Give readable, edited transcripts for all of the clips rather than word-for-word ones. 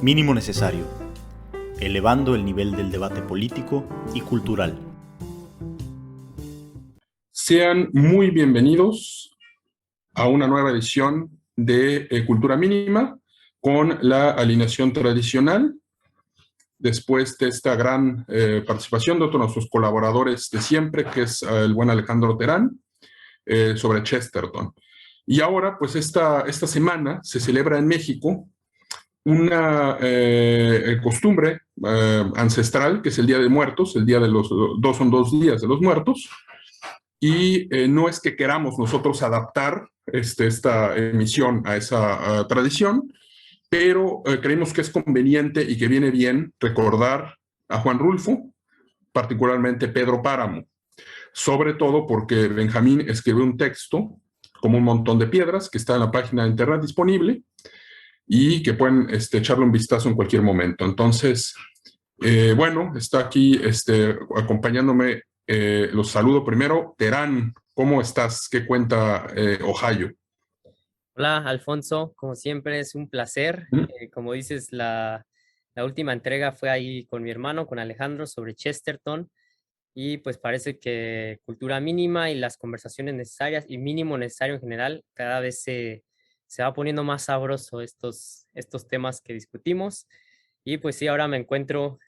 Mínimo necesario, elevando el nivel del debate político y cultural. Sean muy bienvenidos a una nueva edición de Cultura Mínima con la alineación tradicional. Después de esta gran participación de otro de nuestros colaboradores de siempre, que es el buen Alejandro Terán, sobre Chesterton. Y ahora, pues esta semana se celebra en México una costumbre ancestral, que es el Día de Muertos. El Día de los son 2 días de los muertos, y no es que queramos nosotros adaptar esta emisión a esa tradición, pero creemos que es conveniente y que viene bien recordar a Juan Rulfo, particularmente Pedro Páramo, sobre todo porque Benjamín escribió un texto como un montón de piedras que está en la página de internet disponible y que pueden echarle un vistazo en cualquier momento. Entonces, bueno, está aquí acompañándome, los saludo primero. Terán, ¿cómo estás? ¿Qué cuenta Ohio? Hola, Alfonso, como siempre es un placer. Como dices, la última entrega fue ahí con mi hermano, con Alejandro, sobre Chesterton, y pues parece que cultura mínima y las conversaciones necesarias y mínimo necesario en general, cada vez se va poniendo más sabroso estos temas que discutimos. Y pues sí, ahora me encuentro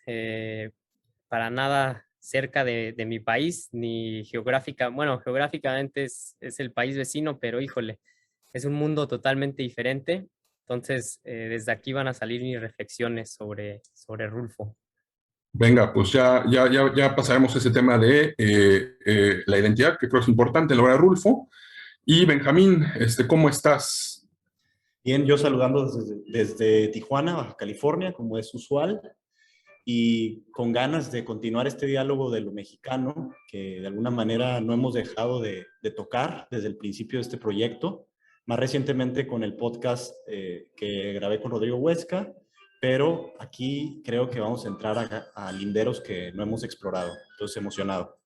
para nada cerca de mi país, ni geográficamente es el país vecino, pero híjole, es un mundo totalmente diferente. Entonces, desde aquí van a salir mis reflexiones sobre Rulfo. Venga, pues ya pasaremos ese tema de la identidad, que creo es importante en la obra de Rulfo. Y Benjamín, ¿cómo estás? Bien, yo saludando desde Tijuana, Baja California, como es usual, y con ganas de continuar este diálogo de lo mexicano, que de alguna manera no hemos dejado de tocar desde el principio de este proyecto, más recientemente con el podcast que grabé con Rodrigo Huesca, pero aquí creo que vamos a entrar a linderos que no hemos explorado. Entonces, emocionado.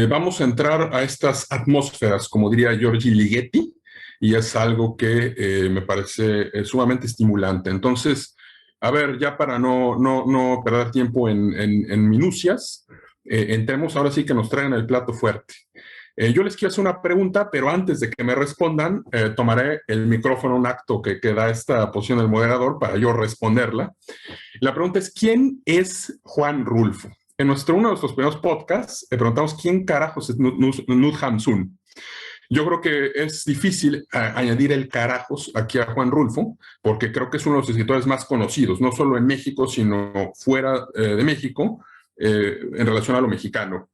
Vamos a entrar a estas atmósferas, como diría Giorgi Ligeti, y es algo que me parece sumamente estimulante. Entonces, a ver, ya para no perder tiempo en minucias, entremos ahora sí que nos traigan el plato fuerte. Yo les quiero hacer una pregunta, pero antes de que me respondan, tomaré el micrófono, un acto que da esta posición del moderador para yo responderla. La pregunta es, ¿quién es Juan Rulfo? En uno de nuestros primeros podcasts preguntamos quién carajos es Knut Hamsun. Yo creo que es difícil añadir el carajos aquí a Juan Rulfo, porque creo que es uno de los escritores más conocidos, no solo en México, sino fuera de México, en relación a lo mexicano.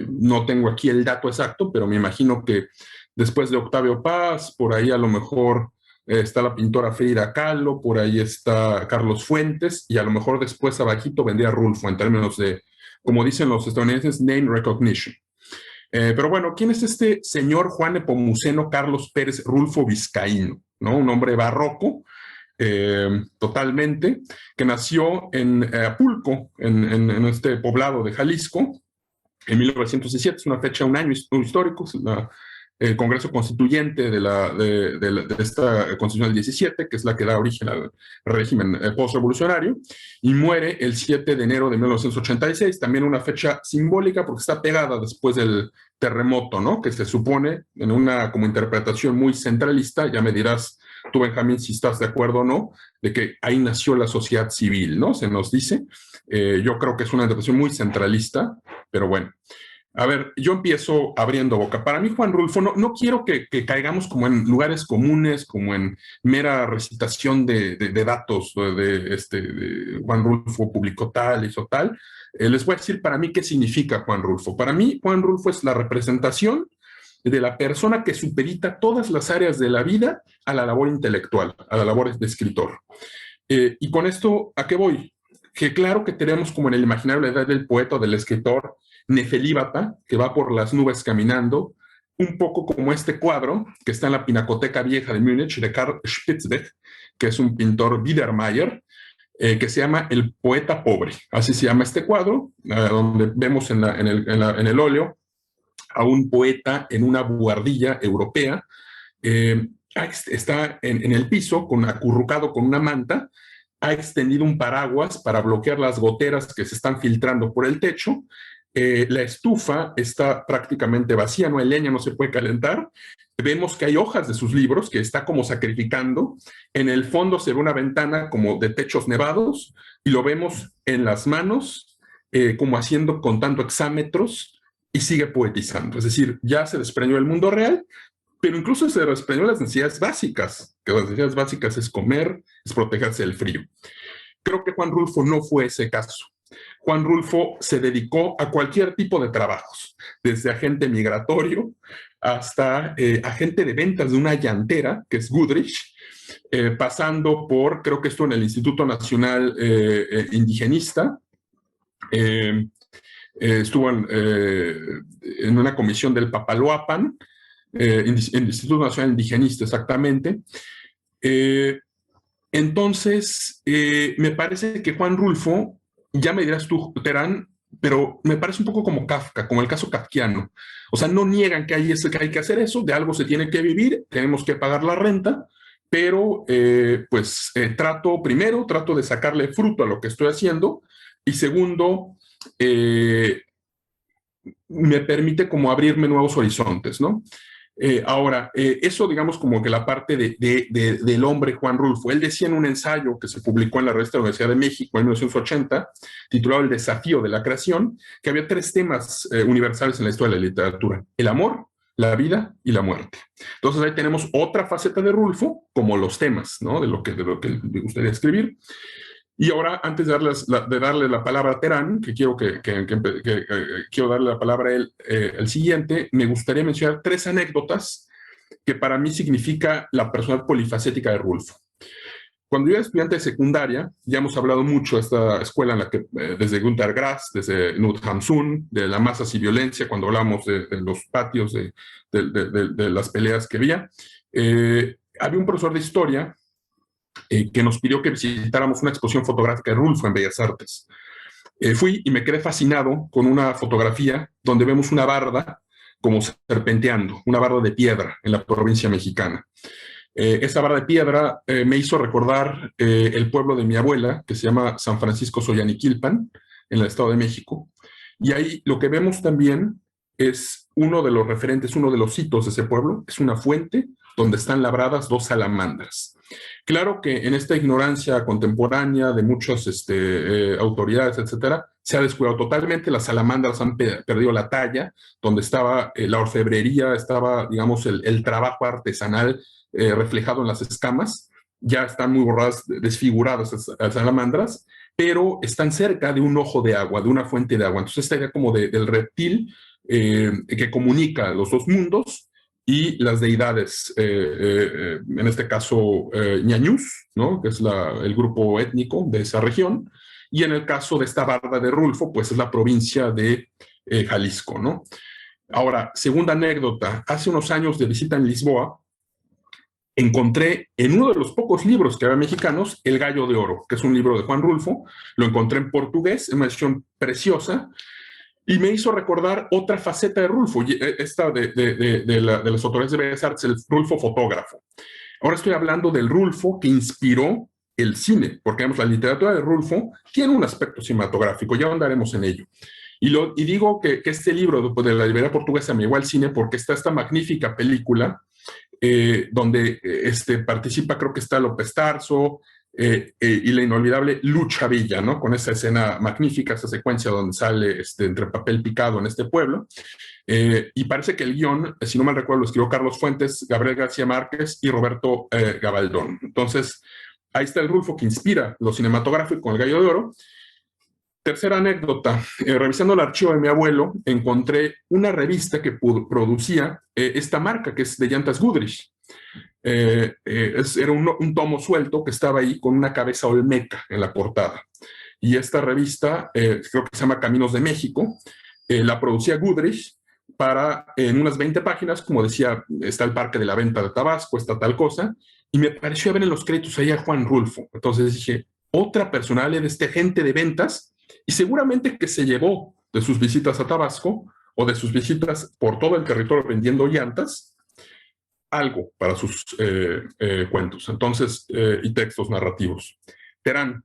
No tengo aquí el dato exacto, pero me imagino que después de Octavio Paz, por ahí a lo mejor está la pintora Frida Kahlo, por ahí está Carlos Fuentes, y a lo mejor después abajito vendría Rulfo, en términos de, como dicen los estadounidenses, name recognition. Pero bueno, ¿quién es este señor Juan Nepomuceno Carlos Pérez Rulfo Vizcaíno? ¿No? Un hombre barroco, totalmente, que nació en Apulco, en este poblado de Jalisco, en 1917. Es una fecha, un año histórico, es el Congreso Constituyente de esta Constitución del 17, que es la que da origen al régimen postrevolucionario, y muere el 7 de enero de 1986, también una fecha simbólica porque está pegada después del terremoto, ¿no? Que se supone, en una como interpretación muy centralista, ya me dirás tú, Benjamín, si estás de acuerdo o no, de que ahí nació la sociedad civil, ¿no? Se nos dice. Yo creo que es una interpretación muy centralista, pero bueno. A ver, yo empiezo abriendo boca. Para mí, Juan Rulfo, no quiero que caigamos como en lugares comunes, como en mera recitación de datos, de Juan Rulfo publicó tal, hizo tal. Les voy a decir para mí qué significa Juan Rulfo. Para mí, Juan Rulfo es la representación de la persona que supedita todas las áreas de la vida a la labor intelectual, a la labor de escritor. Y con esto, ¿a qué voy? Que claro que tenemos como en el imaginario la edad del poeta o del escritor nefelíbata, que va por las nubes caminando, un poco como este cuadro que está en la Pinacoteca Vieja de Múnich de Karl Spitzweg, que es un pintor Biedermeier, que se llama El Poeta Pobre. Así se llama este cuadro, donde vemos en el óleo a un poeta en una buhardilla europea. Está en el piso, acurrucado con una manta, ha extendido un paraguas para bloquear las goteras que se están filtrando por el techo. La estufa está prácticamente vacía, no hay leña, no se puede calentar. Vemos que hay hojas de sus libros que está como sacrificando. En el fondo se ve una ventana como de techos nevados y lo vemos en las manos como haciendo, contando hexámetros y sigue poetizando. Es decir, ya se desprendió del mundo real, pero incluso se desprendió de las necesidades básicas, que las necesidades básicas es comer, es protegerse del frío. Creo que Juan Rulfo no fue ese caso. Juan Rulfo se dedicó a cualquier tipo de trabajos, desde agente migratorio hasta agente de ventas de una llantera, que es Goodrich, pasando por, creo que estuvo en el Instituto Nacional Indigenista, estuvo en una comisión del Papaloapan, en el Instituto Nacional Indigenista exactamente. Entonces, me parece que Juan Rulfo, ya me dirás tú, Terán, pero me parece un poco como Kafka, como el caso kafkiano. O sea, no niegan que hay que hacer eso, de algo se tiene que vivir, tenemos que pagar la renta, pero trato de sacarle fruto a lo que estoy haciendo, y segundo, me permite como abrirme nuevos horizontes, ¿no? Ahora, eso digamos como que la parte del hombre Juan Rulfo. Él decía en un ensayo que se publicó en la revista de la Universidad de México en 1980, titulado El desafío de la creación, que había 3 temas universales en la historia de la literatura: el amor, la vida y la muerte. Entonces ahí tenemos otra faceta de Rulfo, como los temas, ¿no? de lo que me gustaría escribir. Y ahora, antes de darle la palabra a Terán, que quiero darle la palabra a él, el siguiente, me gustaría mencionar 3 anécdotas que para mí significa la personalidad polifacética de Rulfo. Cuando yo era estudiante de secundaria, ya hemos hablado mucho de esta escuela en la que, desde Günter Grass, desde Knut Hamsun, de la masas y violencia, cuando hablamos de los patios, de las peleas que había, había un profesor de historia que nos pidió que visitáramos una exposición fotográfica de Rulfo en Bellas Artes. Fui y me quedé fascinado con una fotografía donde vemos una barda como serpenteando, una barda de piedra en la provincia mexicana. Esa barda de piedra me hizo recordar el pueblo de mi abuela, que se llama San Francisco Soyaniquilpan, en el Estado de México. Y ahí lo que vemos también es uno de los referentes, uno de los hitos de ese pueblo, es una fuente donde están labradas 2 salamandras. Claro que en esta ignorancia contemporánea de muchas autoridades, etcétera, se ha descuidado totalmente. Las salamandras han perdido la talla, donde estaba la orfebrería, estaba, digamos, el trabajo artesanal reflejado en las escamas. Ya están muy borradas, desfiguradas las salamandras, pero están cerca de un ojo de agua, de una fuente de agua. Entonces esta idea como del reptil que comunica los 2 mundos, y las deidades, en este caso ñañús, ¿no? Que es el grupo étnico de esa región, y en el caso de esta barda de Rulfo, pues es la provincia de Jalisco, ¿no? Ahora, segunda anécdota, hace unos años de visita en Lisboa, encontré en uno de los pocos libros que había mexicanos, El Gallo de Oro, que es un libro de Juan Rulfo. Lo encontré en portugués, en una edición preciosa, y me hizo recordar otra faceta de Rulfo, esta de las autoridades de Bellas Artes, el Rulfo fotógrafo. Ahora estoy hablando del Rulfo que inspiró el cine, porque la literatura de Rulfo tiene un aspecto cinematográfico, ya andaremos en ello. Y digo que este libro de la librería portuguesa me llevó al cine porque está esta magnífica película donde participa, creo que está López Tarso, y la inolvidable Lucha Villa, ¿no? Con esa escena magnífica, esa secuencia donde sale entre papel picado en este pueblo. Y parece que el guión, si no mal recuerdo, lo escribió Carlos Fuentes, Gabriel García Márquez y Roberto Gabaldón. Entonces, ahí está el Rulfo que inspira lo cinematográfico con El Gallo de Oro. Tercera anécdota, revisando el archivo de mi abuelo, encontré una revista que producía esta marca, que es de llantas Goodrich. Era un tomo suelto que estaba ahí con una cabeza olmeca en la portada. Y esta revista, creo que se llama Caminos de México, la producía Goodrich en unas 20 páginas, como decía, está el Parque de la Venta de Tabasco, está tal cosa, y me pareció ver en los créditos ahí a Juan Rulfo. Entonces dije, otra personalidad de este agente de ventas, y seguramente que se llevó de sus visitas a Tabasco o de sus visitas por todo el territorio vendiendo llantas, algo para sus cuentos, entonces, y textos narrativos. Terán,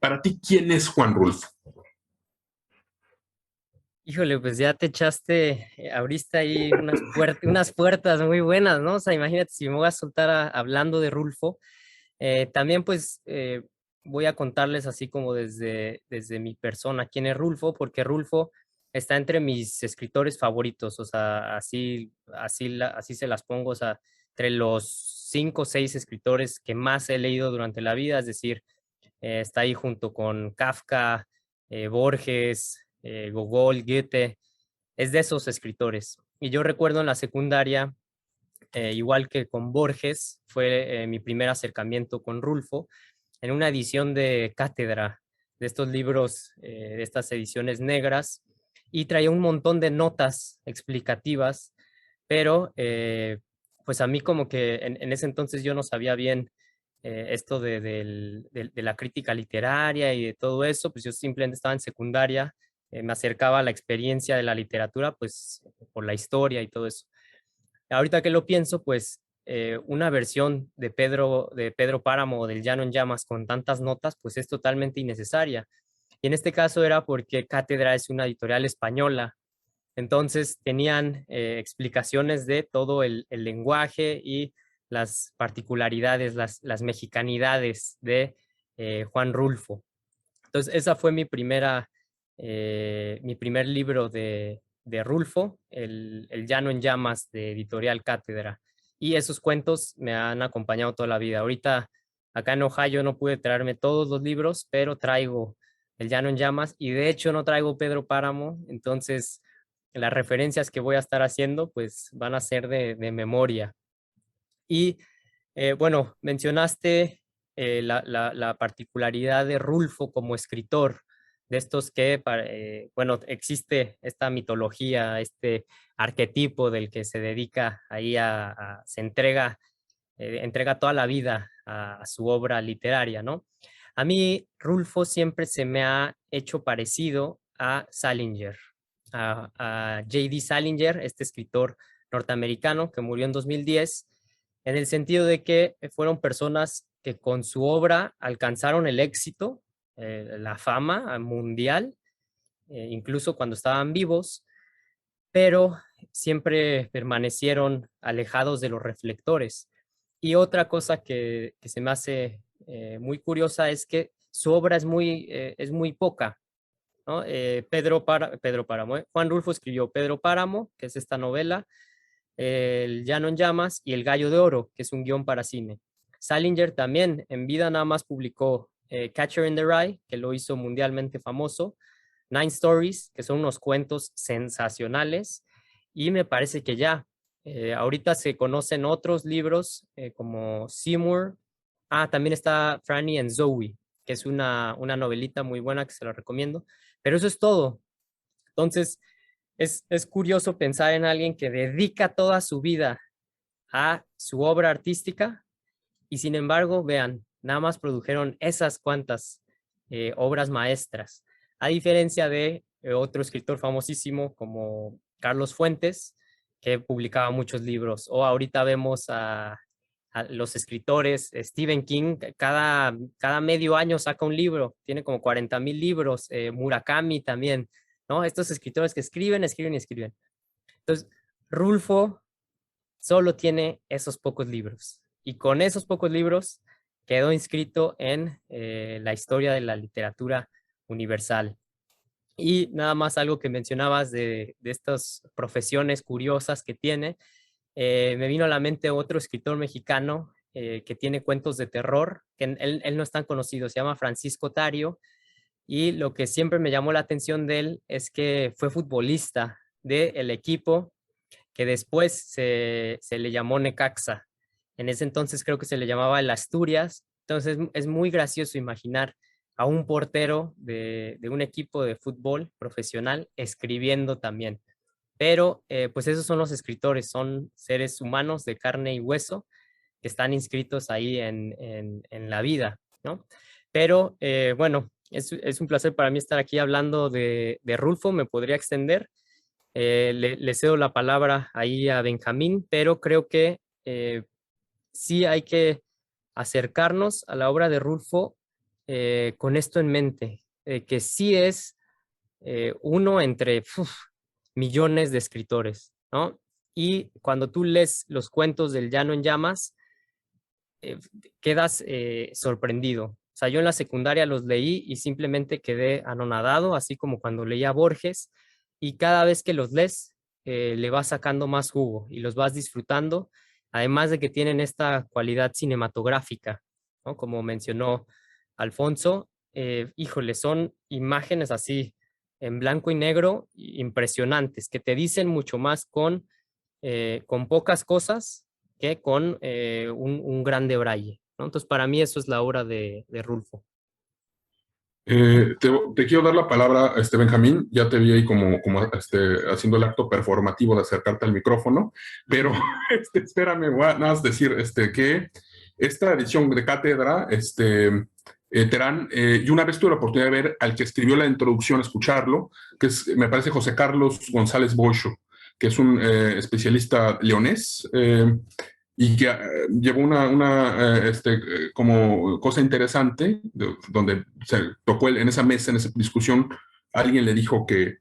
para ti, ¿quién es Juan Rulfo? Híjole, pues ya te echaste, abriste ahí unas puertas muy buenas, ¿no? O sea, imagínate si me voy a soltar hablando de Rulfo. También pues voy a contarles así como desde mi persona quién es Rulfo, porque Rulfo está entre mis escritores favoritos, o sea, así se las pongo, o sea, entre los 5 o 6 escritores que más he leído durante la vida, es decir, está ahí junto con Kafka, Borges, Gogol, Goethe, es de esos escritores. Y yo recuerdo en la secundaria, igual que con Borges, fue mi primer acercamiento con Rulfo, en una edición de cátedra de estos libros, de estas ediciones negras, y traía un montón de notas explicativas, pero pues a mí como que en ese entonces yo no sabía bien esto de la crítica literaria y de todo eso, pues yo simplemente estaba en secundaria, me acercaba a la experiencia de la literatura, pues por la historia y todo eso. Ahorita que lo pienso, pues una versión de Pedro Páramo o del Llano en Llamas con tantas notas, pues es totalmente innecesaria. Y en este caso era porque Cátedra es una editorial española, entonces tenían explicaciones de todo el lenguaje y las particularidades, las mexicanidades de Juan Rulfo. Entonces esa fue mi primer libro de Rulfo, el Llano en Llamas de Editorial Cátedra. Y esos cuentos me han acompañado toda la vida. Ahorita acá en Ohio no pude traerme todos los libros, pero traigo el Llano en Llamas y de hecho no traigo Pedro Páramo, entonces las referencias que voy a estar haciendo pues van a ser de memoria. Y bueno, mencionaste la particularidad de Rulfo como escritor, de estos que, bueno, existe esta mitología, este arquetipo del que se dedica ahí se entrega toda la vida a su obra literaria, ¿no? A mí Rulfo siempre se me ha hecho parecido a Salinger, a J.D. Salinger, este escritor norteamericano que murió en 2010, en el sentido de que fueron personas que con su obra alcanzaron el éxito, la fama mundial, incluso cuando estaban vivos, pero siempre permanecieron alejados de los reflectores. Y otra cosa que se me hace muy curiosa es que su obra es muy poca, ¿no? Pedro Páramo, Juan Rulfo escribió Pedro Páramo, que es esta novela, El Llano en Llamas y El Gallo de Oro, que es un guión para cine. Salinger también en vida nada más publicó Catcher in the Rye, que lo hizo mundialmente famoso, Nine Stories, que son unos cuentos sensacionales, y me parece que ya. Ahorita se conocen otros libros como Seymour. También está Franny and Zoe, que es una novelita muy buena que se la recomiendo. Pero eso es todo. Entonces, es curioso pensar en alguien que dedica toda su vida a su obra artística y sin embargo, vean, nada más produjeron esas cuantas obras maestras, a diferencia de otro escritor famosísimo como Carlos Fuentes, que publicaba muchos libros, o ahorita vemos a los escritores, Stephen King, cada medio año saca un libro, tiene como 40,000 libros, Murakami también, ¿no? Estos escritores que escriben, escriben y escriben. Entonces, Rulfo solo tiene esos pocos libros. Y con esos pocos libros quedó inscrito en la historia de la literatura universal. Y nada más algo que mencionabas de estas profesiones curiosas que tiene, me vino a la mente otro escritor mexicano que tiene cuentos de terror, que él no es tan conocido, se llama Francisco Tario, y lo que siempre me llamó la atención de él es que fue futbolista del equipo que después se le llamó Necaxa. En ese entonces creo que se le llamaba el Asturias. Entonces es muy gracioso imaginar a un portero de un equipo de fútbol profesional escribiendo también. Pero pues esos son los escritores, son seres humanos de carne y hueso que están inscritos ahí en la vida, ¿no? Pero bueno, es un placer para mí estar aquí hablando de Rulfo, me podría extender. Le cedo la palabra ahí a Benjamín, pero creo que sí hay que acercarnos a la obra de Rulfo con esto en mente, que sí es uno entre millones de escritores, ¿no? Y cuando tú lees los cuentos del Llano en Llamas, quedas sorprendido. O sea, yo en la secundaria los leí y simplemente quedé anonadado, así como cuando leía Borges, y cada vez que los lees, le vas sacando más jugo y los vas disfrutando, además de que tienen esta cualidad cinematográfica, ¿no? Como mencionó Alfonso, híjole, son imágenes así, en blanco y negro, impresionantes, que te dicen mucho más con pocas cosas que con un gran debraye, ¿no? Entonces, para mí eso es la obra de Rulfo. Te quiero dar la palabra, Benjamín. Ya te vi ahí como haciendo el acto performativo de acercarte al micrófono, pero espérame, voy a nada más decir que esta edición de cátedra, Terán, yo una vez tuve la oportunidad de ver al que escribió la introducción, escucharlo, que es, me parece, José Carlos González Boixo, que es un especialista leonés, y que llevó como cosa interesante, donde se tocó en esa mesa, en esa discusión, alguien le dijo que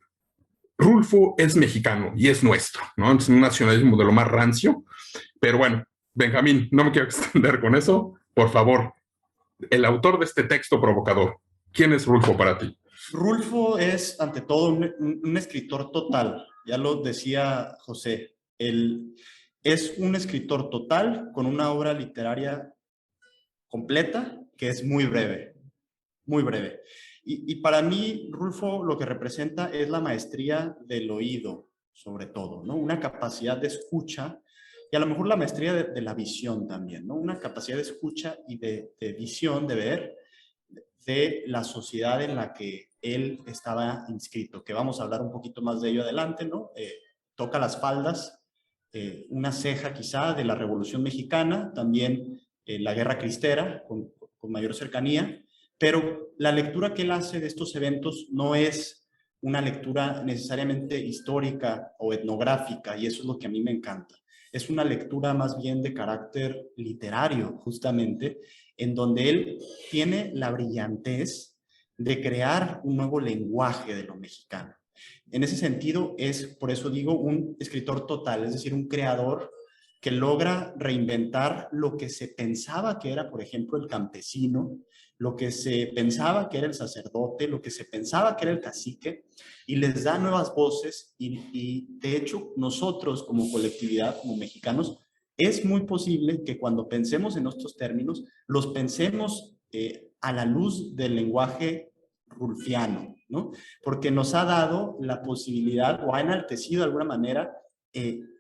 Rulfo es mexicano y es nuestro, ¿no? Es un nacionalismo de lo más rancio, pero bueno, Benjamín, no me quiero extender con eso, por favor, el autor de este texto provocador, ¿quién es Rulfo para ti? Rulfo es, ante todo, un escritor total. Ya lo decía José. Es un escritor total con una obra literaria completa que es muy breve, muy breve. Y para mí, Rulfo lo que representa es la maestría del oído, sobre todo, ¿no? Una capacidad de escucha y a lo mejor la maestría de la visión también, ¿no? Una capacidad de escucha y de visión, de ver, de la sociedad en la que él estaba inscrito, que vamos a hablar un poquito más de ello adelante, ¿no? Toca las faldas, una ceja quizá de la Revolución Mexicana, también la Guerra Cristera, con mayor cercanía, pero la lectura que él hace de estos eventos no es una lectura necesariamente histórica o etnográfica, y eso es lo que a mí me encanta. Es una lectura más bien de carácter literario, justamente, en donde él tiene la brillantez de crear un nuevo lenguaje de lo mexicano. En ese sentido, es, por eso digo, un escritor total, es decir, un creador que logra reinventar lo que se pensaba que era, por ejemplo, el campesino, lo que se pensaba que era el sacerdote, lo que se pensaba que era el cacique, y les da nuevas voces y de hecho nosotros como colectividad, como mexicanos, es muy posible que cuando pensemos en estos términos, los pensemos a la luz del lenguaje rulfiano, ¿no? Porque nos ha dado la posibilidad o ha enaltecido de alguna manera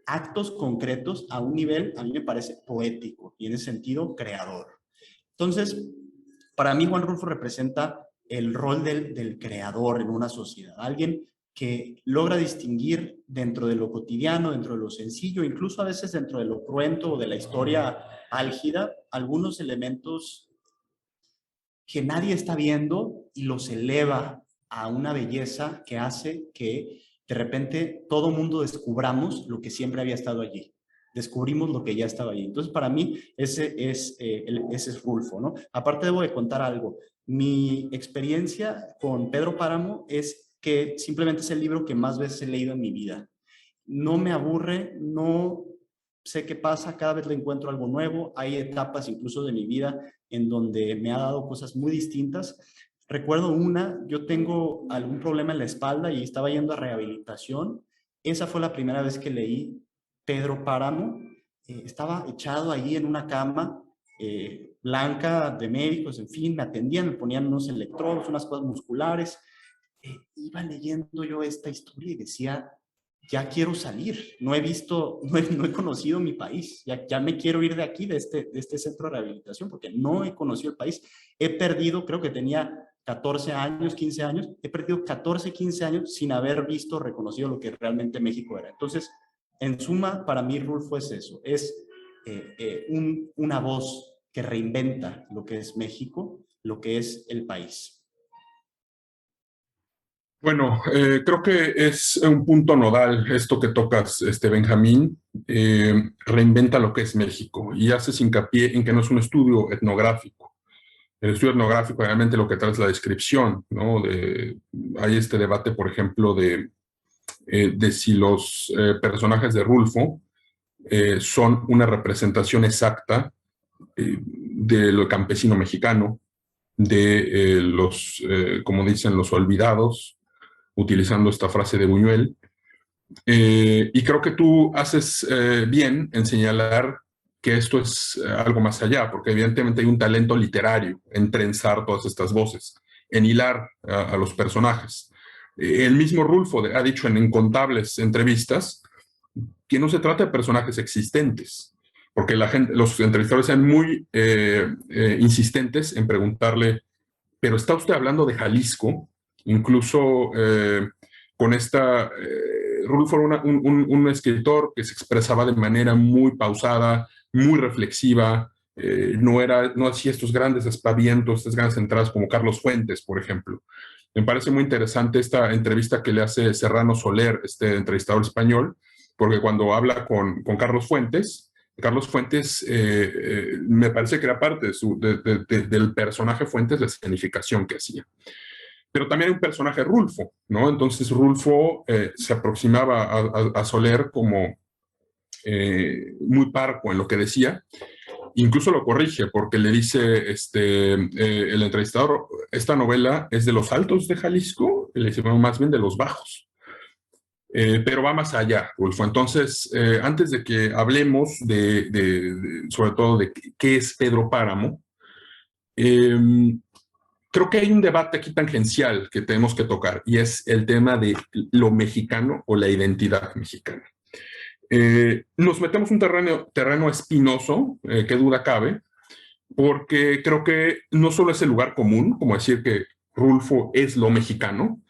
actos concretos a un nivel, a mí me parece, poético y en ese sentido creador. Entonces, para mí Juan Rulfo representa el rol del creador en una sociedad, alguien que logra distinguir dentro de lo cotidiano, dentro de lo sencillo, incluso a veces dentro de lo cruento o de la historia álgida, algunos elementos que nadie está viendo y los eleva a una belleza que hace que de repente todo mundo descubramos lo que siempre había estado allí. Descubrimos lo que ya estaba allí. Entonces, para mí, ese es Rulfo, ¿no? Aparte, debo de contar algo. Mi experiencia con Pedro Páramo es que simplemente es el libro que más veces he leído en mi vida. No me aburre, no sé qué pasa, cada vez le encuentro algo nuevo. Hay etapas incluso de mi vida en donde me ha dado cosas muy distintas. Recuerdo yo tengo algún problema en la espalda y estaba yendo a rehabilitación. Esa fue la primera vez que leí Pedro Páramo. Estaba echado ahí en una cama blanca de médicos, en fin, me atendían, me ponían unos electrodos, unas cosas musculares. Iba leyendo yo esta historia y decía, ya quiero salir, no he conocido mi país, ya me quiero ir de aquí, de este centro de rehabilitación, porque no he conocido el país. He perdido, creo que tenía 14 años, 15 años, he perdido 14, 15 años sin haber visto, reconocido lo que realmente México era. Entonces, en suma, para mí Rulfo es eso, es una voz que reinventa lo que es México, lo que es el país. Bueno, creo que es un punto nodal esto que tocas, Benjamín. Reinventa lo que es México y haces hincapié en que no es un estudio etnográfico. El estudio etnográfico realmente lo que trae es la descripción, ¿no? Hay este debate, por ejemplo, de si los personajes de Rulfo son una representación exacta de lo campesino mexicano, de como dicen, los olvidados, utilizando esta frase de Buñuel. Y creo que tú haces bien en señalar que esto es algo más allá, porque evidentemente hay un talento literario en trenzar todas estas voces, en hilar a los personajes. El mismo Rulfo ha dicho en incontables entrevistas que no se trata de personajes existentes, porque los entrevistadores sean muy insistentes en preguntarle, pero ¿está usted hablando de Jalisco? Incluso con esta... Rulfo era un escritor que se expresaba de manera muy pausada, muy reflexiva, no hacía estos grandes aspavientos, estas grandes entradas como Carlos Fuentes, por ejemplo. Me parece muy interesante esta entrevista que le hace Serrano Soler, este entrevistador español, porque cuando habla con Carlos Fuentes me parece que era parte del personaje Fuentes, la escenificación que hacía. Pero también hay un personaje Rulfo, ¿no? Entonces Rulfo se aproximaba a Soler como muy parco en lo que decía, incluso lo corrige porque le dice el entrevistador, esta novela es de los altos de Jalisco, y le dice, bueno, más bien de los bajos. Pero va más allá, Rulfo. Entonces, antes de que hablemos sobre todo de qué es Pedro Páramo, creo que hay un debate aquí tangencial que tenemos que tocar y es el tema de lo mexicano o la identidad mexicana. Nos metemos un terreno espinoso, qué duda cabe, porque creo que no solo es el lugar común, como decir que Rulfo es lo mexicano,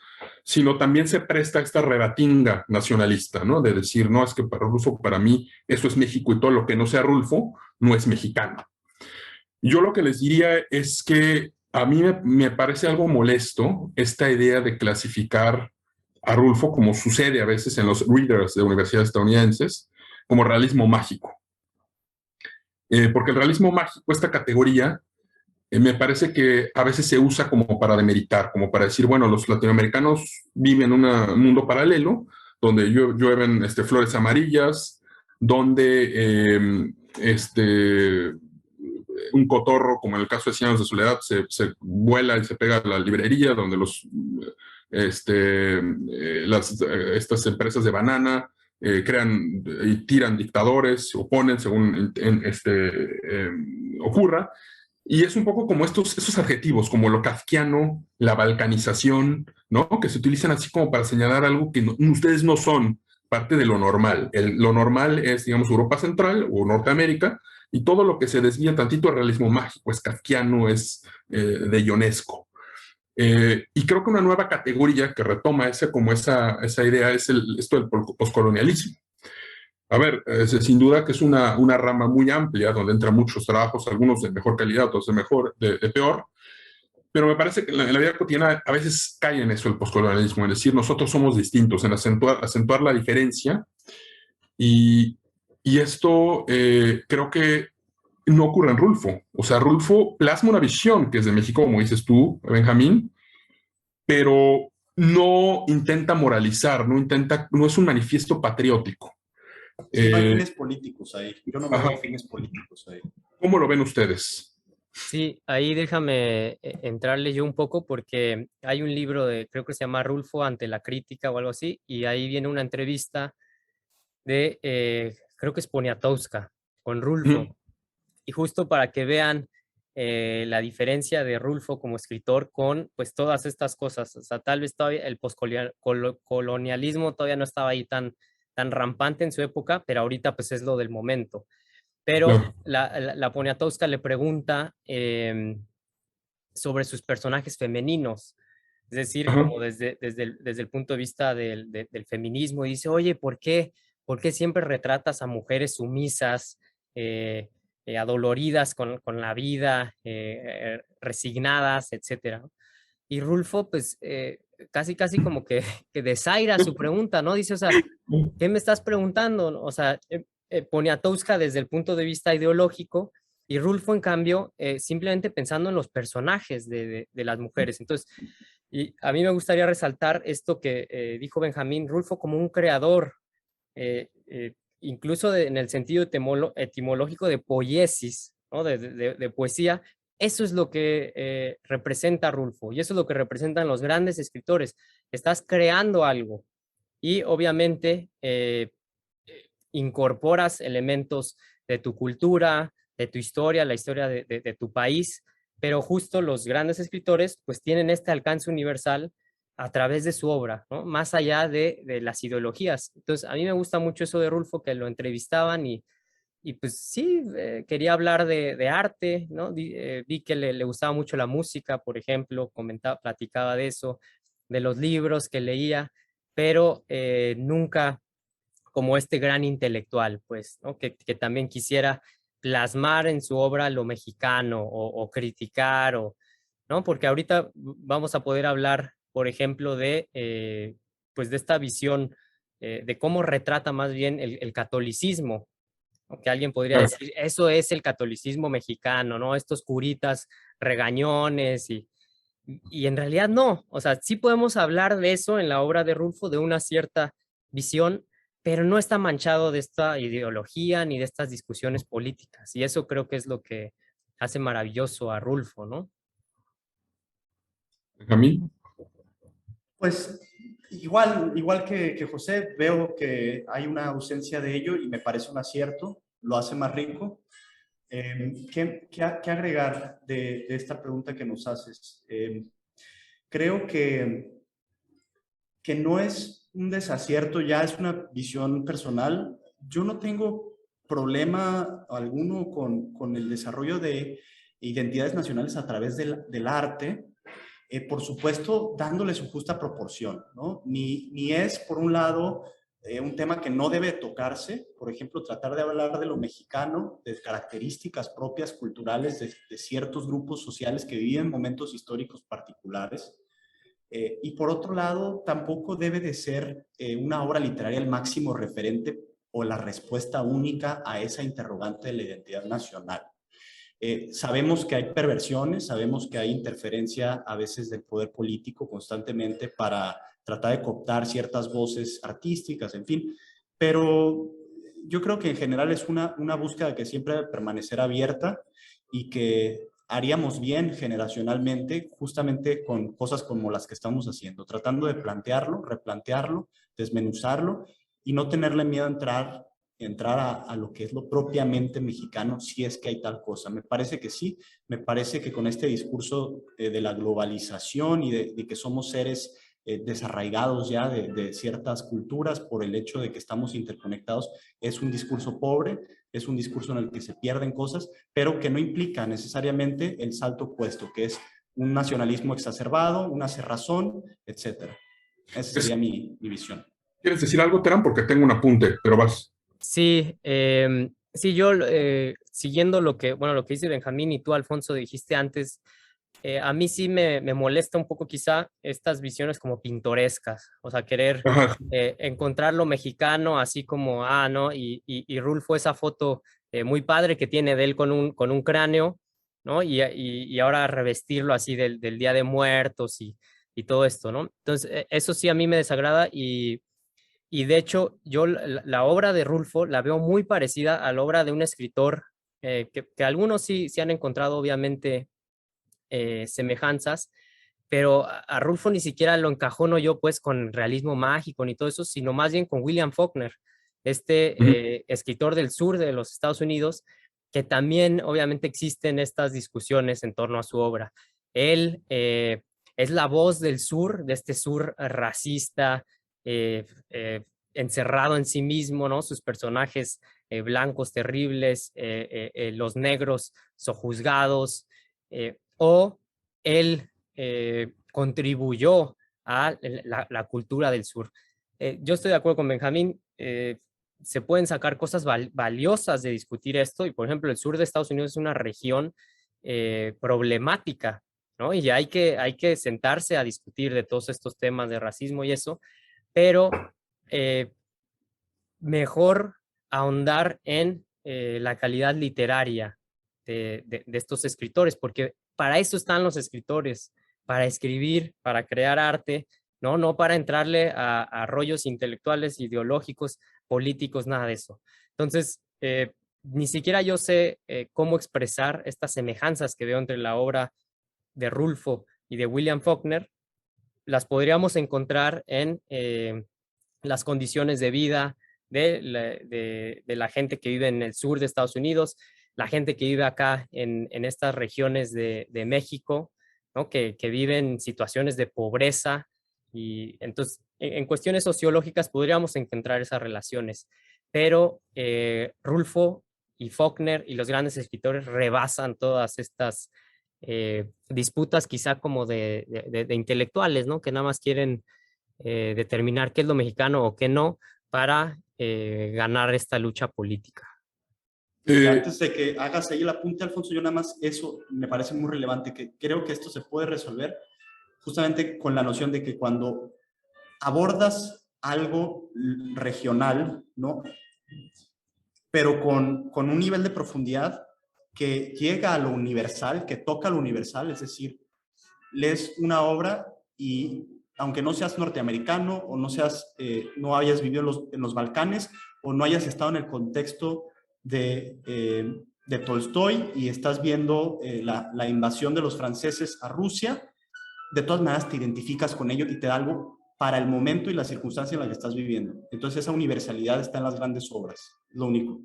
sino también se presta esta rebatinga nacionalista, ¿no? De decir, no, es que para Rulfo, para mí, eso es México y todo lo que no sea Rulfo no es mexicano. Yo lo que les diría es que a mí me parece algo molesto esta idea de clasificar a Rulfo, como sucede a veces en los readers de universidades estadounidenses, como realismo mágico. Porque el realismo mágico, esta categoría, me parece que a veces se usa como para demeritar, como para decir, bueno, los latinoamericanos viven en un mundo paralelo, donde llueven flores amarillas, donde un cotorro, como en el caso de 100 años de soledad, se vuela y se pega a la librería, donde estas empresas de banana crean y tiran dictadores, se oponen según ocurra. Y es un poco como esos adjetivos, como lo kafkiano, la balcanización, ¿no? Que se utilizan así como para señalar algo que ustedes no son parte de lo normal. Lo normal es, digamos, Europa Central o Norteamérica, y todo lo que se desvía tantito al realismo mágico, es kafkiano, es de ionesco. Y creo que una nueva categoría que retoma esa idea es esto del poscolonialismo. A ver, sin duda que es una rama muy amplia donde entran muchos trabajos, algunos de mejor calidad, otros de peor, pero me parece que en la vida cotidiana a veces cae en eso el poscolonialismo, en decir nosotros somos distintos, en acentuar la diferencia, y esto creo que no ocurre en Rulfo. O sea, Rulfo plasma una visión que es de México, como dices tú, Benjamín, pero no intenta moralizar, no es un manifiesto patriótico. Sí, no hay fines políticos ahí. Yo no veo fines políticos ahí. ¿Cómo lo ven ustedes? Sí, ahí déjame entrarle yo un poco porque hay un libro creo que se llama Rulfo ante la crítica o algo así, y ahí viene una entrevista de, creo que es Poniatowska, con Rulfo. Y justo para que vean la diferencia de Rulfo como escritor con pues todas estas cosas. O sea, tal vez todavía el postcolonialismo todavía no estaba ahí tan rampante en su época, pero ahorita pues es lo del momento. Pero Claro. la Poniatowska le pregunta sobre sus personajes femeninos. Es decir, Ajá. como desde el punto de vista del feminismo, y dice, oye, ¿por qué siempre retratas a mujeres sumisas, adoloridas con la vida, resignadas, etcétera? Y Rulfo, pues, casi como que desaira su pregunta, ¿no? Dice, o sea, ¿qué me estás preguntando? O sea, Poniatowska desde el punto de vista ideológico y Rulfo, en cambio, simplemente pensando en los personajes de las mujeres. Entonces, y a mí me gustaría resaltar esto que dijo Benjamín, Rulfo como un creador, incluso en el sentido etimológico de poiesis, ¿no? de poesía. Eso es lo que representa Rulfo y eso es lo que representan los grandes escritores. Estás creando algo y obviamente incorporas elementos de tu cultura, de tu historia, la historia de tu país, pero justo los grandes escritores pues tienen este alcance universal a través de su obra, ¿no? Más allá de las ideologías. Entonces, a mí me gusta mucho eso de Rulfo, que lo entrevistaban y pues sí, quería hablar de arte, ¿no? Vi que le gustaba mucho la música, por ejemplo, platicaba de eso, de los libros que leía, pero nunca como este gran intelectual, pues, ¿no? Que también quisiera plasmar en su obra lo mexicano o criticar, ¿no? Porque ahorita vamos a poder hablar, por ejemplo, pues de esta visión de cómo retrata más bien el catolicismo, ¿no? Que alguien podría Claro. decir, eso es el catolicismo mexicano, ¿no? Estos curitas regañones y en realidad no, o sea, sí podemos hablar de eso en la obra de Rulfo, de una cierta visión, pero no está manchado de esta ideología ni de estas discusiones políticas. Y eso creo que es lo que hace maravilloso a Rulfo, ¿no? Benjamín. Pues igual que José, veo que hay una ausencia de ello y me parece un acierto, lo hace más rico. ¿Qué agregar de esta pregunta que nos haces? Creo que no es un desacierto, ya es una visión personal. Yo no tengo problema alguno con el desarrollo de identidades nacionales a través del arte, por supuesto, dándole su justa proporción, ¿no? Ni es, por un lado, un tema que no debe tocarse, por ejemplo, tratar de hablar de lo mexicano, de características propias culturales de ciertos grupos sociales que viven momentos históricos particulares. Y por otro lado, tampoco debe de ser una obra literaria el máximo referente o la respuesta única a esa interrogante de la identidad nacional. Sabemos que hay perversiones, sabemos que hay interferencia a veces del poder político constantemente para tratar de cooptar ciertas voces artísticas, en fin, pero yo creo que en general es una búsqueda que siempre debe permanecer abierta y que haríamos bien generacionalmente justamente con cosas como las que estamos haciendo, tratando de plantearlo, replantearlo, desmenuzarlo y no tenerle miedo a entrar a lo que es lo propiamente mexicano, si es que hay tal cosa. Me parece que sí, me parece que con este discurso de la globalización y de que somos seres desarraigados ya de ciertas culturas por el hecho de que estamos interconectados, es un discurso pobre, es un discurso en el que se pierden cosas, pero que no implica necesariamente el salto opuesto, que es un nacionalismo exacerbado, una cerrazón, etc. Esa sería mi visión. ¿Quieres decir algo, Terán? Porque tengo un apunte, pero vas. Sí, sí, yo siguiendo lo que dice Benjamín y tú, Alfonso, dijiste antes, a mí sí me molesta un poco quizá estas visiones como pintorescas, o sea, querer Ajá. encontrar lo mexicano así como, ¿no? Y Rulfo, esa foto muy padre que tiene de él con un cráneo, ¿no? Y ahora revestirlo así del Día de Muertos y todo esto, ¿no? Entonces, eso sí a mí me desagrada y de hecho, yo la obra de Rulfo la veo muy parecida a la obra de un escritor que algunos sí han encontrado obviamente semejanzas, pero a Rulfo ni siquiera lo encajono yo pues con realismo mágico ni todo eso, sino más bien con William Faulkner, escritor del sur de los Estados Unidos, que también obviamente existen estas discusiones en torno a su obra. Él es la voz del sur, de este sur racista, encerrado en sí mismo, ¿no? Sus personajes blancos terribles, los negros sojuzgados, o él contribuyó a la cultura del sur. Yo estoy de acuerdo con Benjamín, se pueden sacar cosas valiosas de discutir esto y por ejemplo el sur de Estados Unidos es una región problemática ¿no? Y hay que sentarse a discutir de todos estos temas de racismo y eso, pero mejor ahondar en la calidad literaria de estos escritores, porque para eso están los escritores, para escribir, para crear arte, no para entrarle a rollos intelectuales, ideológicos, políticos, nada de eso. Entonces, ni siquiera yo sé cómo expresar estas semejanzas que veo entre la obra de Rulfo y de William Faulkner. Las podríamos encontrar en las condiciones de vida de la gente que vive en el sur de Estados Unidos, la gente que vive acá en estas regiones de México, ¿no? que viven situaciones de pobreza, y entonces en cuestiones sociológicas podríamos encontrar esas relaciones, pero Rulfo y Faulkner y los grandes escritores rebasan todas estas disputas quizá como de intelectuales, ¿no? Que nada más quieren determinar qué es lo mexicano o qué no para ganar esta lucha política. Antes de que hagas ahí el apunte, Alfonso, yo nada más, eso me parece muy relevante, que creo que esto se puede resolver justamente con la noción de que cuando abordas algo regional, ¿no? Pero con un nivel de profundidad que llega a lo universal, que toca lo universal, es decir, lees una obra y aunque no seas norteamericano o no seas, no hayas vivido en los Balcanes o no hayas estado en el contexto de Tolstoy y estás viendo la invasión de los franceses a Rusia, de todas maneras te identificas con ello y te da algo para el momento y la circunstancia en la que estás viviendo. Entonces esa universalidad está en las grandes obras, lo único.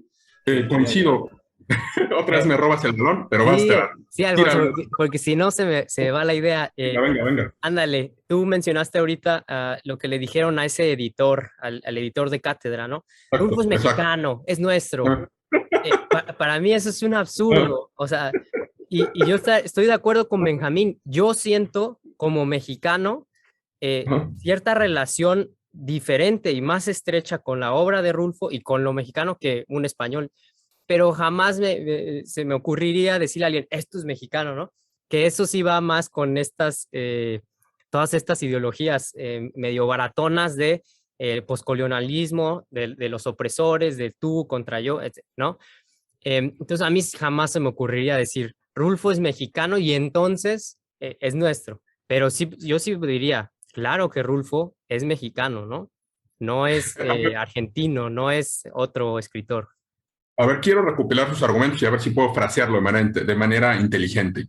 Coincido. Otra vez me robas el balón, pero sí, basta. Sí, Alfonso, porque si no se me va la idea. Venga. Ándale, tú mencionaste ahorita lo que le dijeron a ese editor, al editor de cátedra, ¿no? Rulfo es mexicano, es nuestro. Para mí eso es un absurdo. O sea, y yo estoy de acuerdo con Benjamín. Yo siento como mexicano cierta relación diferente y más estrecha con la obra de Rulfo y con lo mexicano que un español. Pero jamás se me ocurriría decirle a alguien, esto es mexicano, ¿no? Que eso sí va más con todas estas ideologías medio baratonas de poscolonialismo, de los opresores, de tú contra yo, ¿no? Entonces a mí jamás se me ocurriría decir, Rulfo es mexicano y entonces es nuestro. Pero sí, yo sí diría, claro que Rulfo es mexicano, ¿no? No es argentino, no es otro escritor. A ver, quiero recopilar sus argumentos y a ver si puedo frasearlo de manera inteligente.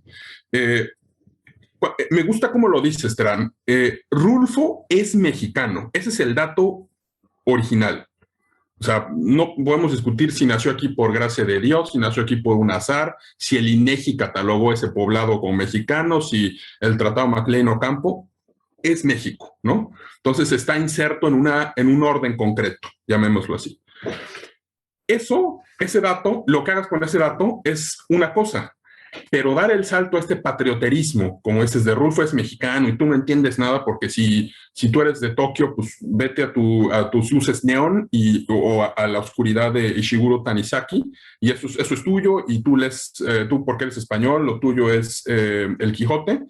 Me gusta cómo lo dices, Terán. Rulfo es mexicano. Ese es el dato original. O sea, no podemos discutir si nació aquí por gracia de Dios, si nació aquí por un azar, si el INEGI catalogó ese poblado como mexicano, si el Tratado MacLean Ocampo. Es México, ¿no? Entonces está inserto en un orden concreto, llamémoslo así. Ese dato, lo que hagas con ese dato es una cosa, pero dar el salto a este patrioterismo, como ese es de Rulfo es mexicano y tú no entiendes nada porque si tú eres de Tokio, pues vete a tus luces neón o a la oscuridad de Ishiguro Tanizaki y eso es tuyo y tú porque eres español, lo tuyo es el Quijote.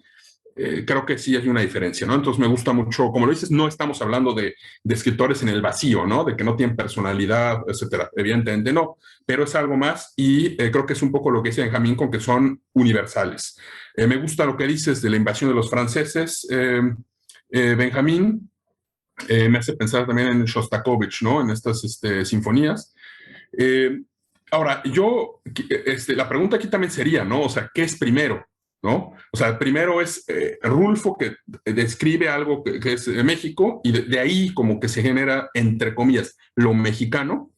Creo que sí hay una diferencia, ¿no? Entonces me gusta mucho, como lo dices, no estamos hablando de escritores en el vacío, ¿no? De que no tienen personalidad, etcétera. Evidentemente no, pero es algo más y creo que es un poco lo que dice Benjamín con que son universales. Me gusta lo que dices de la invasión de los franceses, Benjamín. Me hace pensar también en Shostakovich, ¿no? En estas sinfonías. Ahora, la pregunta aquí también sería, ¿no? O sea, ¿qué es primero? ¿No? O sea, primero es Rulfo que describe algo que es México y de ahí como que se genera, entre comillas, lo mexicano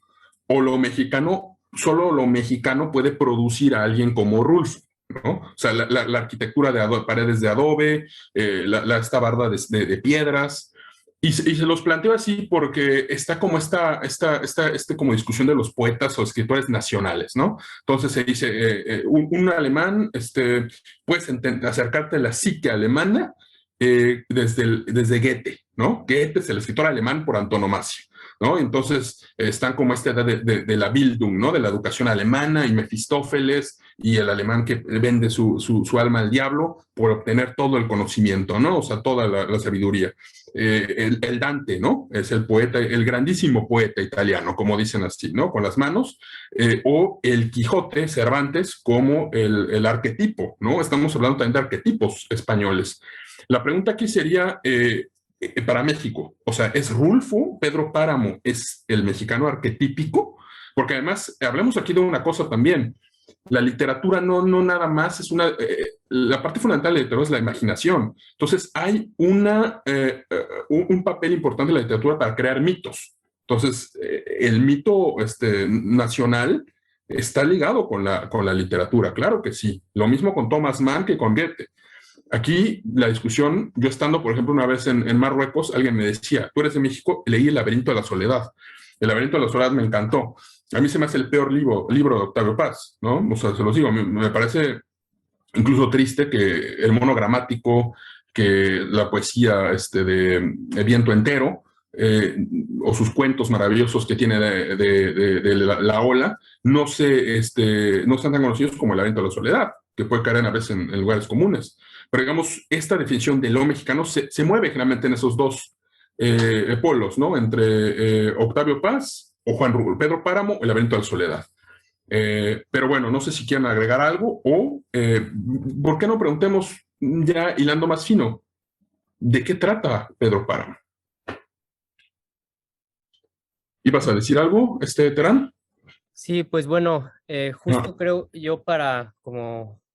o lo mexicano, solo lo mexicano puede producir a alguien como Rulfo, ¿no? O sea, la arquitectura de paredes de adobe, esta barda de piedras. Y se los planteo así porque está como como discusión de los poetas o escritores nacionales, ¿no? Entonces se dice, un alemán, puedes acercarte a la psique alemana desde Goethe, ¿no? Goethe es el escritor alemán por antonomasia, ¿no? Entonces están como esta edad de la Bildung, ¿no? De la educación alemana y Mefistófeles y el alemán que vende su alma al diablo por obtener todo el conocimiento, ¿no? O sea, toda la sabiduría. El Dante, ¿no? Es el poeta, el grandísimo poeta italiano, como dicen así, ¿no? Con las manos, o el Quijote, Cervantes, como el arquetipo, ¿no? Estamos hablando también de arquetipos españoles. La pregunta aquí sería, para México, o sea, ¿es Rulfo, Pedro Páramo, es el mexicano arquetípico? Porque además, hablemos aquí de una cosa también, la literatura no nada más es una, la parte fundamental de la literatura es la imaginación. Entonces hay un papel importante de la literatura para crear mitos. Entonces el mito nacional está ligado con la literatura, claro que sí. Lo mismo con Thomas Mann que con Goethe. Aquí la discusión, yo estando por ejemplo una vez en Marruecos, alguien me decía, tú eres de México, leí El laberinto de la soledad. El laberinto de la soledad me encantó. A mí se me hace el peor libro de Octavio Paz, ¿no? O sea, se los digo, me parece incluso triste que el monogramático, que la poesía de Viento Entero, o sus cuentos maravillosos que tiene de la Ola, no sean tan conocidos como El laberinto de la soledad, que puede caer a veces en lugares comunes. Pero digamos, esta definición de lo mexicano se mueve generalmente en esos dos polos, ¿no? Entre Octavio Paz o Juan Rulfo, Pedro Páramo, El laberinto de la soledad. Pero bueno, no sé si quieren agregar algo o ¿por qué no preguntemos ya hilando más fino? ¿De qué trata Pedro Páramo? ¿Ibas a decir algo, Terán? Sí, pues bueno, justo creo yo para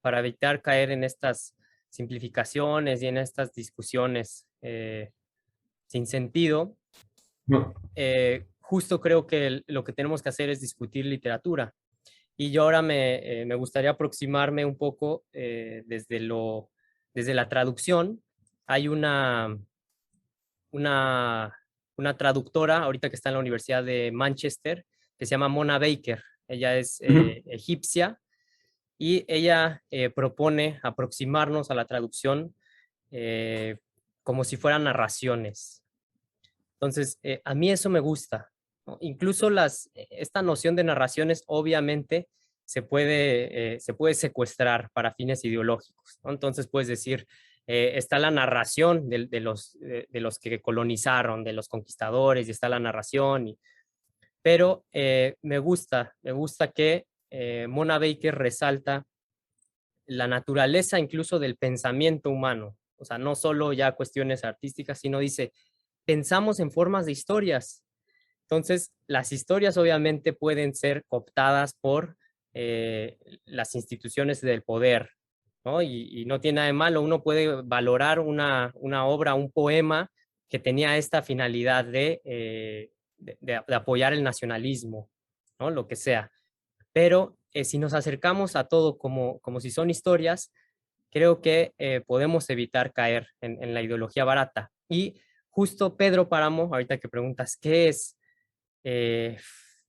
evitar caer en estas simplificaciones y en estas discusiones sin sentido, No. justo creo que lo que tenemos que hacer es discutir literatura. Y yo ahora me gustaría aproximarme un poco desde la traducción. Hay una traductora ahorita que está en la Universidad de Manchester que se llama Mona Baker. Ella es egipcia y ella propone aproximarnos a la traducción como si fueran narraciones. Entonces, a mí eso me gusta, ¿no? Incluso esta noción de narraciones obviamente se puede secuestrar para fines ideológicos, ¿no? Entonces puedes decir, está la narración de los que colonizaron, de los conquistadores, y está la narración, pero me gusta que Mona Baker resalta la naturaleza incluso del pensamiento humano, o sea, no solo ya cuestiones artísticas, sino dice, pensamos en formas de historias. Entonces, las historias obviamente pueden ser cooptadas por las instituciones del poder, ¿no? Y no tiene nada de malo, uno puede valorar una obra, un poema que tenía esta finalidad de apoyar el nacionalismo, ¿no? Lo que sea. Pero si nos acercamos a todo como si son historias, creo que podemos evitar caer en la ideología barata. Y justo Pedro Páramo, ahorita que preguntas, ¿qué es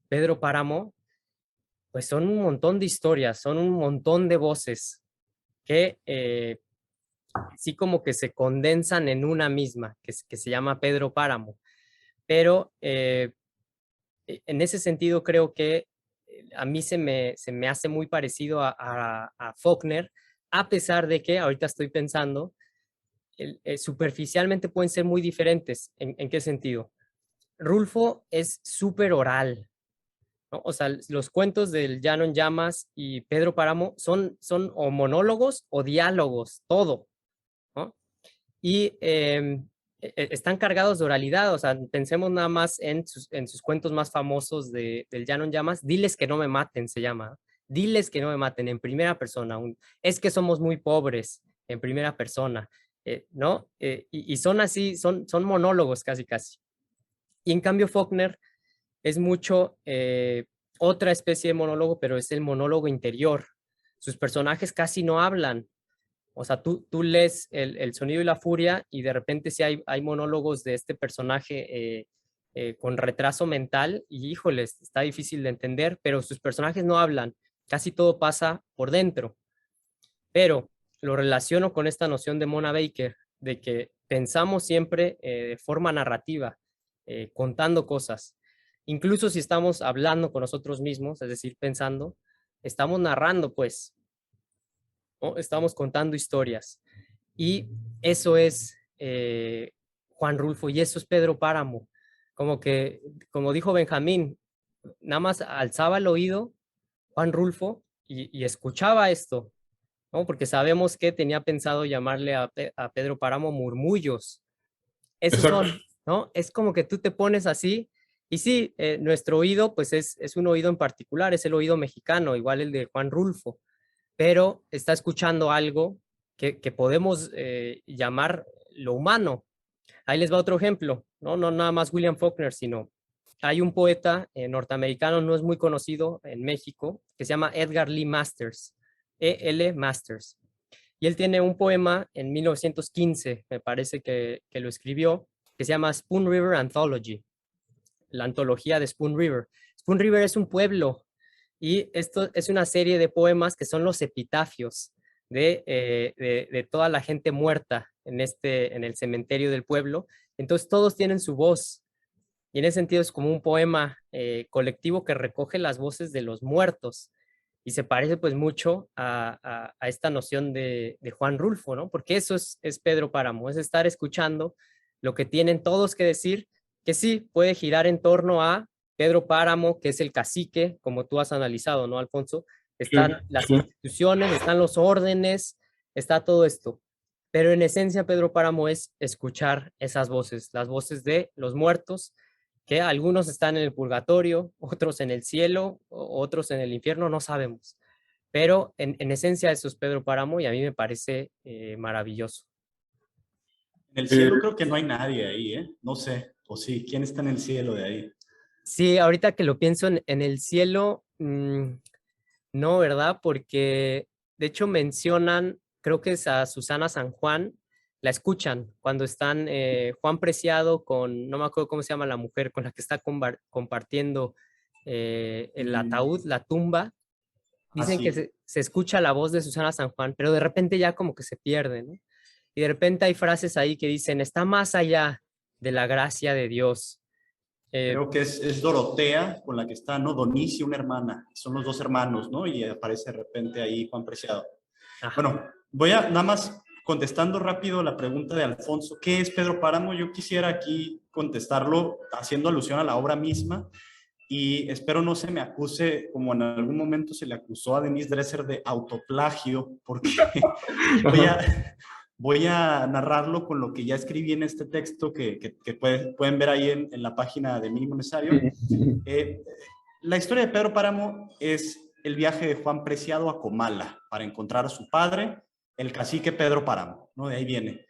Pedro Páramo? Pues son un montón de historias, son un montón de voces que sí como que se condensan en una misma, que se llama Pedro Páramo. Pero en ese sentido creo que a mí se me hace muy parecido a Faulkner, a pesar de que ahorita estoy pensando, superficialmente pueden ser muy diferentes. ¿En qué sentido? Rulfo es súper oral, ¿no? O sea, los cuentos del Llano en Llamas y Pedro Páramo son o monólogos o diálogos, todo, ¿no? Y están cargados de oralidad, o sea, pensemos nada más en sus cuentos más famosos del Llano en Llamas. Diles que no me maten, se llama. Diles que no me maten, en primera persona. Es que somos muy pobres, en primera persona, ¿no? Y son así, son monólogos casi. Y en cambio Faulkner es mucho otra especie de monólogo, pero es el monólogo interior. Sus personajes casi no hablan. O sea, tú lees el Sonido y la Furia y de repente sí hay monólogos de este personaje con retraso mental y híjoles, está difícil de entender, pero sus personajes no hablan, casi todo pasa por dentro. Pero lo relaciono con esta noción de Mona Baker, de que pensamos siempre de forma narrativa, contando cosas. Incluso si estamos hablando con nosotros mismos, es decir, pensando, estamos narrando, pues, ¿no? Estamos contando historias. Y eso es Juan Rulfo y eso es Pedro Páramo. Como que, como dijo Benjamín, nada más alzaba el oído Juan Rulfo y escuchaba esto, ¿no? Porque sabemos que tenía pensado llamarle a Pedro Páramo murmullos. Esos Exacto. son, ¿no? Es como que tú te pones así y sí, nuestro oído pues es un oído en particular, es el oído mexicano, igual el de Juan Rulfo, pero está escuchando algo que podemos llamar lo humano. Ahí les va otro ejemplo, ¿no? No nada más William Faulkner, sino hay un poeta norteamericano, no es muy conocido en México, que se llama Edgar Lee Masters, E.L. Masters. Y él tiene un poema en 1915, me parece que lo escribió, que se llama Spoon River Anthology, la antología de Spoon River. Spoon River es un pueblo y esto es una serie de poemas que son los epitafios de toda la gente muerta en el cementerio del pueblo. Entonces todos tienen su voz y en ese sentido es como un poema colectivo que recoge las voces de los muertos y se parece pues mucho a esta noción de Juan Rulfo, ¿no? Porque eso es Pedro Páramo, es estar escuchando lo que tienen todos que decir, que sí puede girar en torno a Pedro Páramo, que es el cacique, como tú has analizado, ¿no, Alfonso? Sí, Están las sí. instituciones, están los órdenes, está todo esto. Pero en esencia, Pedro Páramo es escuchar esas voces, las voces de los muertos, que algunos están en el purgatorio, otros en el cielo, otros en el infierno, no sabemos. Pero en esencia eso es Pedro Páramo y a mí me parece maravilloso. En el Eh, cielo creo que no hay nadie ahí, ¿eh? No sé, o sí, ¿quién está en el cielo de ahí? Sí, ahorita que lo pienso en el cielo, no, ¿verdad? Porque de hecho mencionan, creo que es a Susana San Juan, la escuchan cuando están Juan Preciado con, no me acuerdo cómo se llama la mujer con la que está compartiendo el ataúd, la tumba. Dicen que Sí. se escucha la voz de Susana San Juan, pero de repente ya como que se pierde, ¿no? Y de repente hay frases ahí que dicen, está más allá de la gracia de Dios. Eh, Creo que es Dorotea con la que está, ¿no? Donicia, una hermana. Son los dos hermanos, ¿no? Y aparece de repente ahí Juan Preciado. ajá. Bueno, voy a nada más contestando rápido la pregunta de Alfonso. ¿Qué es Pedro Páramo? Yo quisiera aquí contestarlo haciendo alusión a la obra misma y espero no se me acuse, como en algún momento se le acusó a Denise Dresser de autoplagio, porque voy a, voy a narrarlo con lo que ya escribí en este texto que pueden ver ahí en la página de Mínimo Necesario. La historia de Pedro Páramo es el viaje de Juan Preciado a Comala para encontrar a su padre, el cacique Pedro Páramo, ¿no? De ahí viene.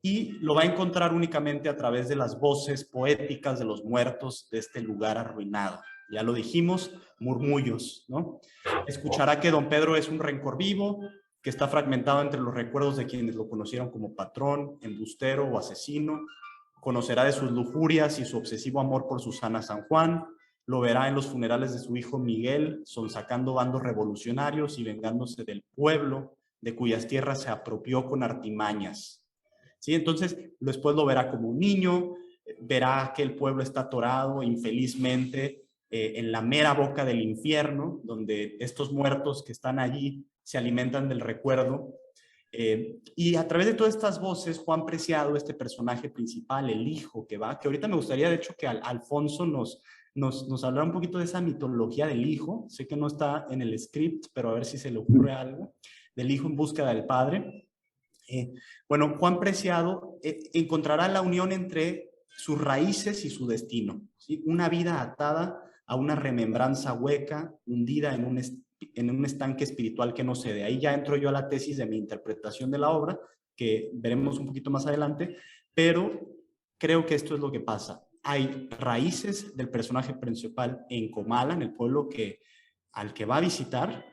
Y lo va a encontrar únicamente a través de las voces poéticas de los muertos de este lugar arruinado. Ya lo dijimos, murmullos, ¿no? Escuchará que don Pedro es un rencor vivo, que está fragmentado entre los recuerdos de quienes lo conocieron como patrón, embustero o asesino. Conocerá de sus lujurias y su obsesivo amor por Susana San Juan. Lo verá en los funerales de su hijo Miguel, sonsacando bandos revolucionarios y vengándose del pueblo de cuyas tierras se apropió con artimañas. ¿Sí? Entonces, después lo verá como un niño, verá que el pueblo está atorado infelizmente en la mera boca del infierno, donde estos muertos que están allí se alimentan del recuerdo. Y a través de todas estas voces, Juan Preciado, este personaje principal, el hijo que va, que ahorita me gustaría de hecho que Alfonso nos hablará un poquito de esa mitología del hijo. Sé que no está en el script, pero a ver si se le ocurre algo, del hijo en búsqueda del padre. Bueno, Juan Preciado encontrará la unión entre sus raíces y su destino, ¿sí? Una vida atada a una remembranza hueca, hundida en un estanque espiritual que no cede. Ahí ya entro yo a la tesis de mi interpretación de la obra, que veremos un poquito más adelante, pero creo que esto es lo que pasa. Hay raíces del personaje principal en Comala, en el pueblo al que va a visitar,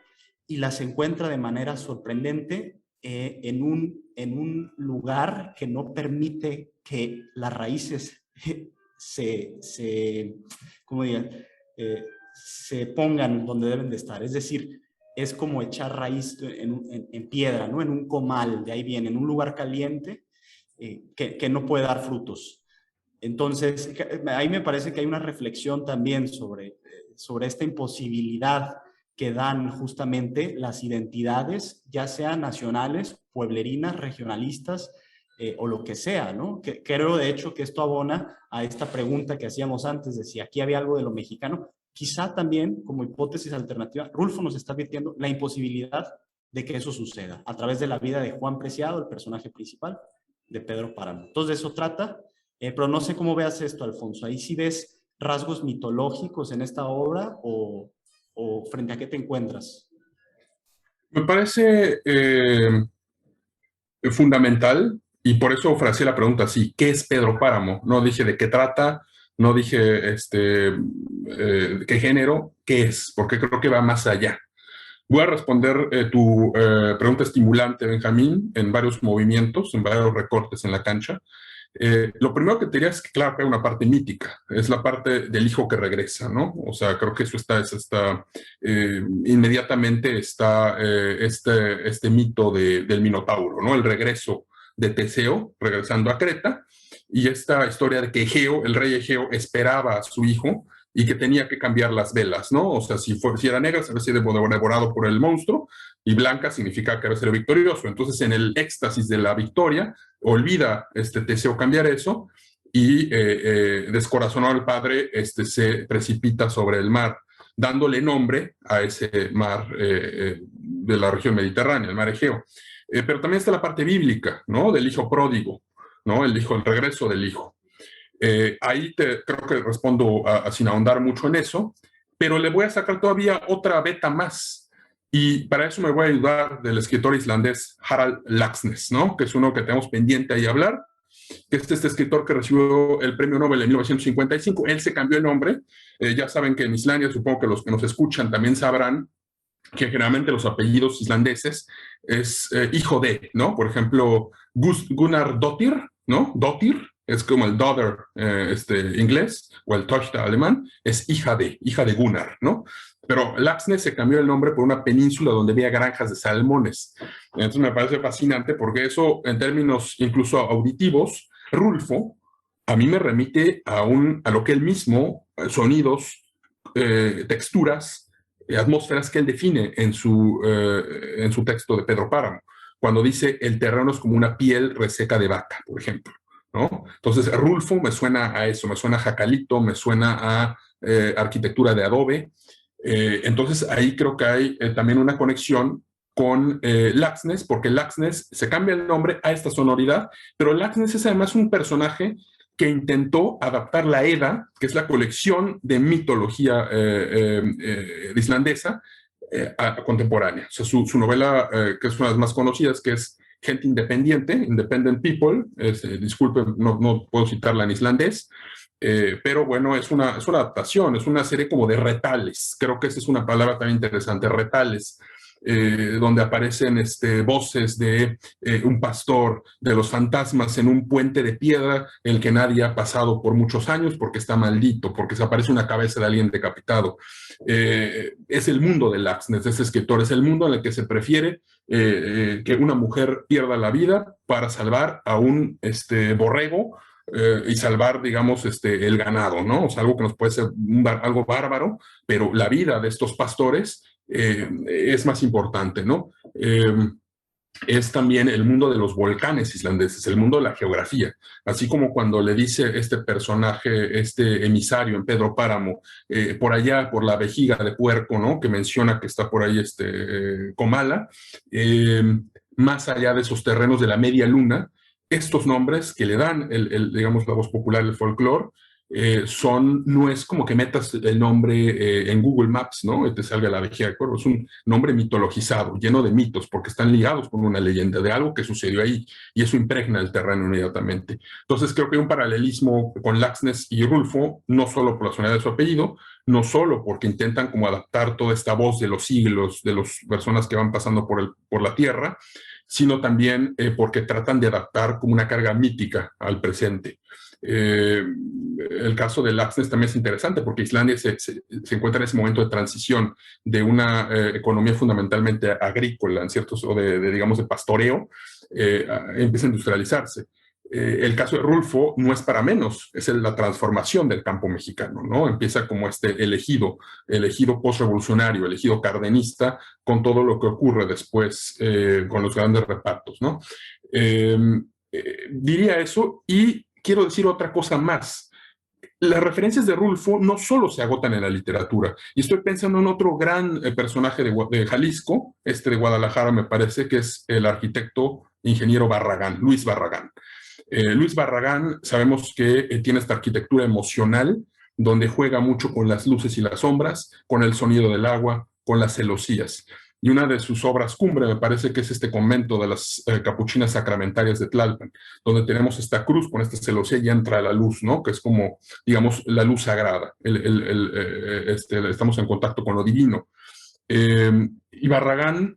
y las encuentra de manera sorprendente en un lugar que no permite que las raíces ¿cómo digan? Se pongan donde deben de estar. Es decir, es como echar raíz en piedra, ¿no? En un comal, de ahí viene, en un lugar caliente que no puede dar frutos. Entonces, ahí me parece que hay una reflexión también sobre esta imposibilidad que dan justamente las identidades, ya sean nacionales, pueblerinas, regionalistas, o lo que sea, ¿no? Creo, de hecho, que esto abona a esta pregunta que hacíamos antes de si aquí había algo de lo mexicano. Quizá también, como hipótesis alternativa, Rulfo nos está advirtiendo la imposibilidad de que eso suceda a través de la vida de Juan Preciado, el personaje principal de Pedro Páramo. Entonces, de eso trata, pero no sé cómo veas esto, Alfonso. Ahí sí ves rasgos mitológicos en esta obra o frente a qué te encuentras. Me parece fundamental, y por eso ofrecí la pregunta así: ¿qué es Pedro Páramo? No dije de qué trata, no dije qué género, qué es, porque creo que va más allá. Voy a responder tu pregunta estimulante, Benjamín, en varios movimientos, en varios recortes en la cancha. Lo primero que te diría es que, claro, que hay una parte mítica, es la parte del hijo que regresa, ¿no? O sea, creo que eso inmediatamente está este mito del Minotauro, ¿no? El regreso de Teseo, regresando a Creta, y esta historia de que Egeo, el rey Egeo, esperaba a su hijo y que tenía que cambiar las velas, ¿no? O sea, si era negra, se había sido devorado por el monstruo, y blanca significa que había sido victorioso. Entonces, en el éxtasis de la victoria, olvida Teseo cambiar eso, y descorazonado al padre, se precipita sobre el mar, dándole nombre a ese mar de la región mediterránea, el mar Egeo. Pero también está la parte bíblica, ¿no? Del hijo pródigo, ¿no? El regreso del hijo. Ahí creo que respondo sin ahondar mucho en eso, pero le voy a sacar todavía otra beta más. Y para eso me voy a ayudar del escritor islandés Harald Laxness, ¿no? Que es uno que tenemos pendiente ahí hablar, que es este escritor que recibió el premio Nobel en 1955. Él se cambió el nombre. Ya saben que en Islandia, supongo que los que nos escuchan también sabrán que generalmente los apellidos islandeses es hijo de, ¿no? Por ejemplo, Gunnar Dottir, ¿no? Dottir es como el daughter inglés, o el Tochter alemán, es hija de Gunnar, ¿no? Pero Laxness se cambió el nombre por una península donde había granjas de salmones. Entonces me parece fascinante porque eso, en términos incluso auditivos, Rulfo a mí me remite a lo que él mismo, sonidos, texturas, atmósferas que él define en su texto de Pedro Páramo, cuando dice el terreno es como una piel reseca de vaca, por ejemplo, ¿no? Entonces, Rulfo me suena a eso, me suena a jacalito, me suena a arquitectura de adobe. Entonces, ahí creo que hay también una conexión con Laxness, porque Laxness se cambia el nombre a esta sonoridad, pero Laxness es además un personaje que intentó adaptar la Edda, que es la colección de mitología islandesa, contemporánea. O sea, su novela, que es una de las más conocidas, que es Gente Independiente, Independent People, disculpen, no puedo citarla en islandés, pero bueno, es una adaptación, es una serie como de retales. Creo que esa es una palabra tan interesante, retales. Donde aparecen voces de un pastor, de los fantasmas en un puente de piedra en el que nadie ha pasado por muchos años porque está maldito, porque se aparece una cabeza de alguien decapitado. Es el mundo de Laxness, de ese escritor, es el mundo en el que se prefiere que una mujer pierda la vida para salvar a un borrego y salvar, digamos, el ganado, ¿no? O sea, algo que nos puede ser algo bárbaro, pero la vida de estos pastores es más importante, ¿no? Es también el mundo de los volcanes islandeses, el mundo de la geografía, así como cuando le dice este personaje, este emisario en Pedro Páramo, por allá, por la vejiga de puerco, ¿no? Que menciona que está por ahí Comala, más allá de esos terrenos de la media luna, estos nombres que le dan, digamos, la voz popular del folclore, no es como que metas el nombre en Google Maps, ¿no? Y te salga la vejiga de cuervo. Es un nombre mitologizado, lleno de mitos, porque están ligados con una leyenda de algo que sucedió ahí, y eso impregna el terreno inmediatamente. Entonces creo que hay un paralelismo con Laxness y Rulfo, no solo por la sonoridad de su apellido, no solo porque intentan como adaptar toda esta voz de los siglos, de las personas que van pasando por la tierra, sino también porque tratan de adaptar como una carga mítica al presente. El caso de Laxness también es interesante porque Islandia se encuentra en ese momento de transición de una economía fundamentalmente agrícola, digamos, de pastoreo, empieza a industrializarse. El caso de Rulfo no es para menos, es la transformación del campo mexicano, ¿no? Empieza como elegido postrevolucionario, elegido cardenista, con todo lo que ocurre después con los grandes repartos, ¿no? Diría eso, y quiero decir otra cosa más. Las referencias de Rulfo no solo se agotan en la literatura, y estoy pensando en otro gran personaje de Jalisco, de Guadalajara me parece, que es el arquitecto ingeniero Barragán, Luis Barragán. Luis Barragán, sabemos que tiene esta arquitectura emocional, donde juega mucho con las luces y las sombras, con el sonido del agua, con las celosías. Y una de sus obras cumbre me parece que es este convento de las capuchinas sacramentarias de Tlalpan, donde tenemos esta cruz con esta celosía y entra la luz, ¿no? Que es como, digamos, la luz sagrada. Estamos en contacto con lo divino. Y Barragán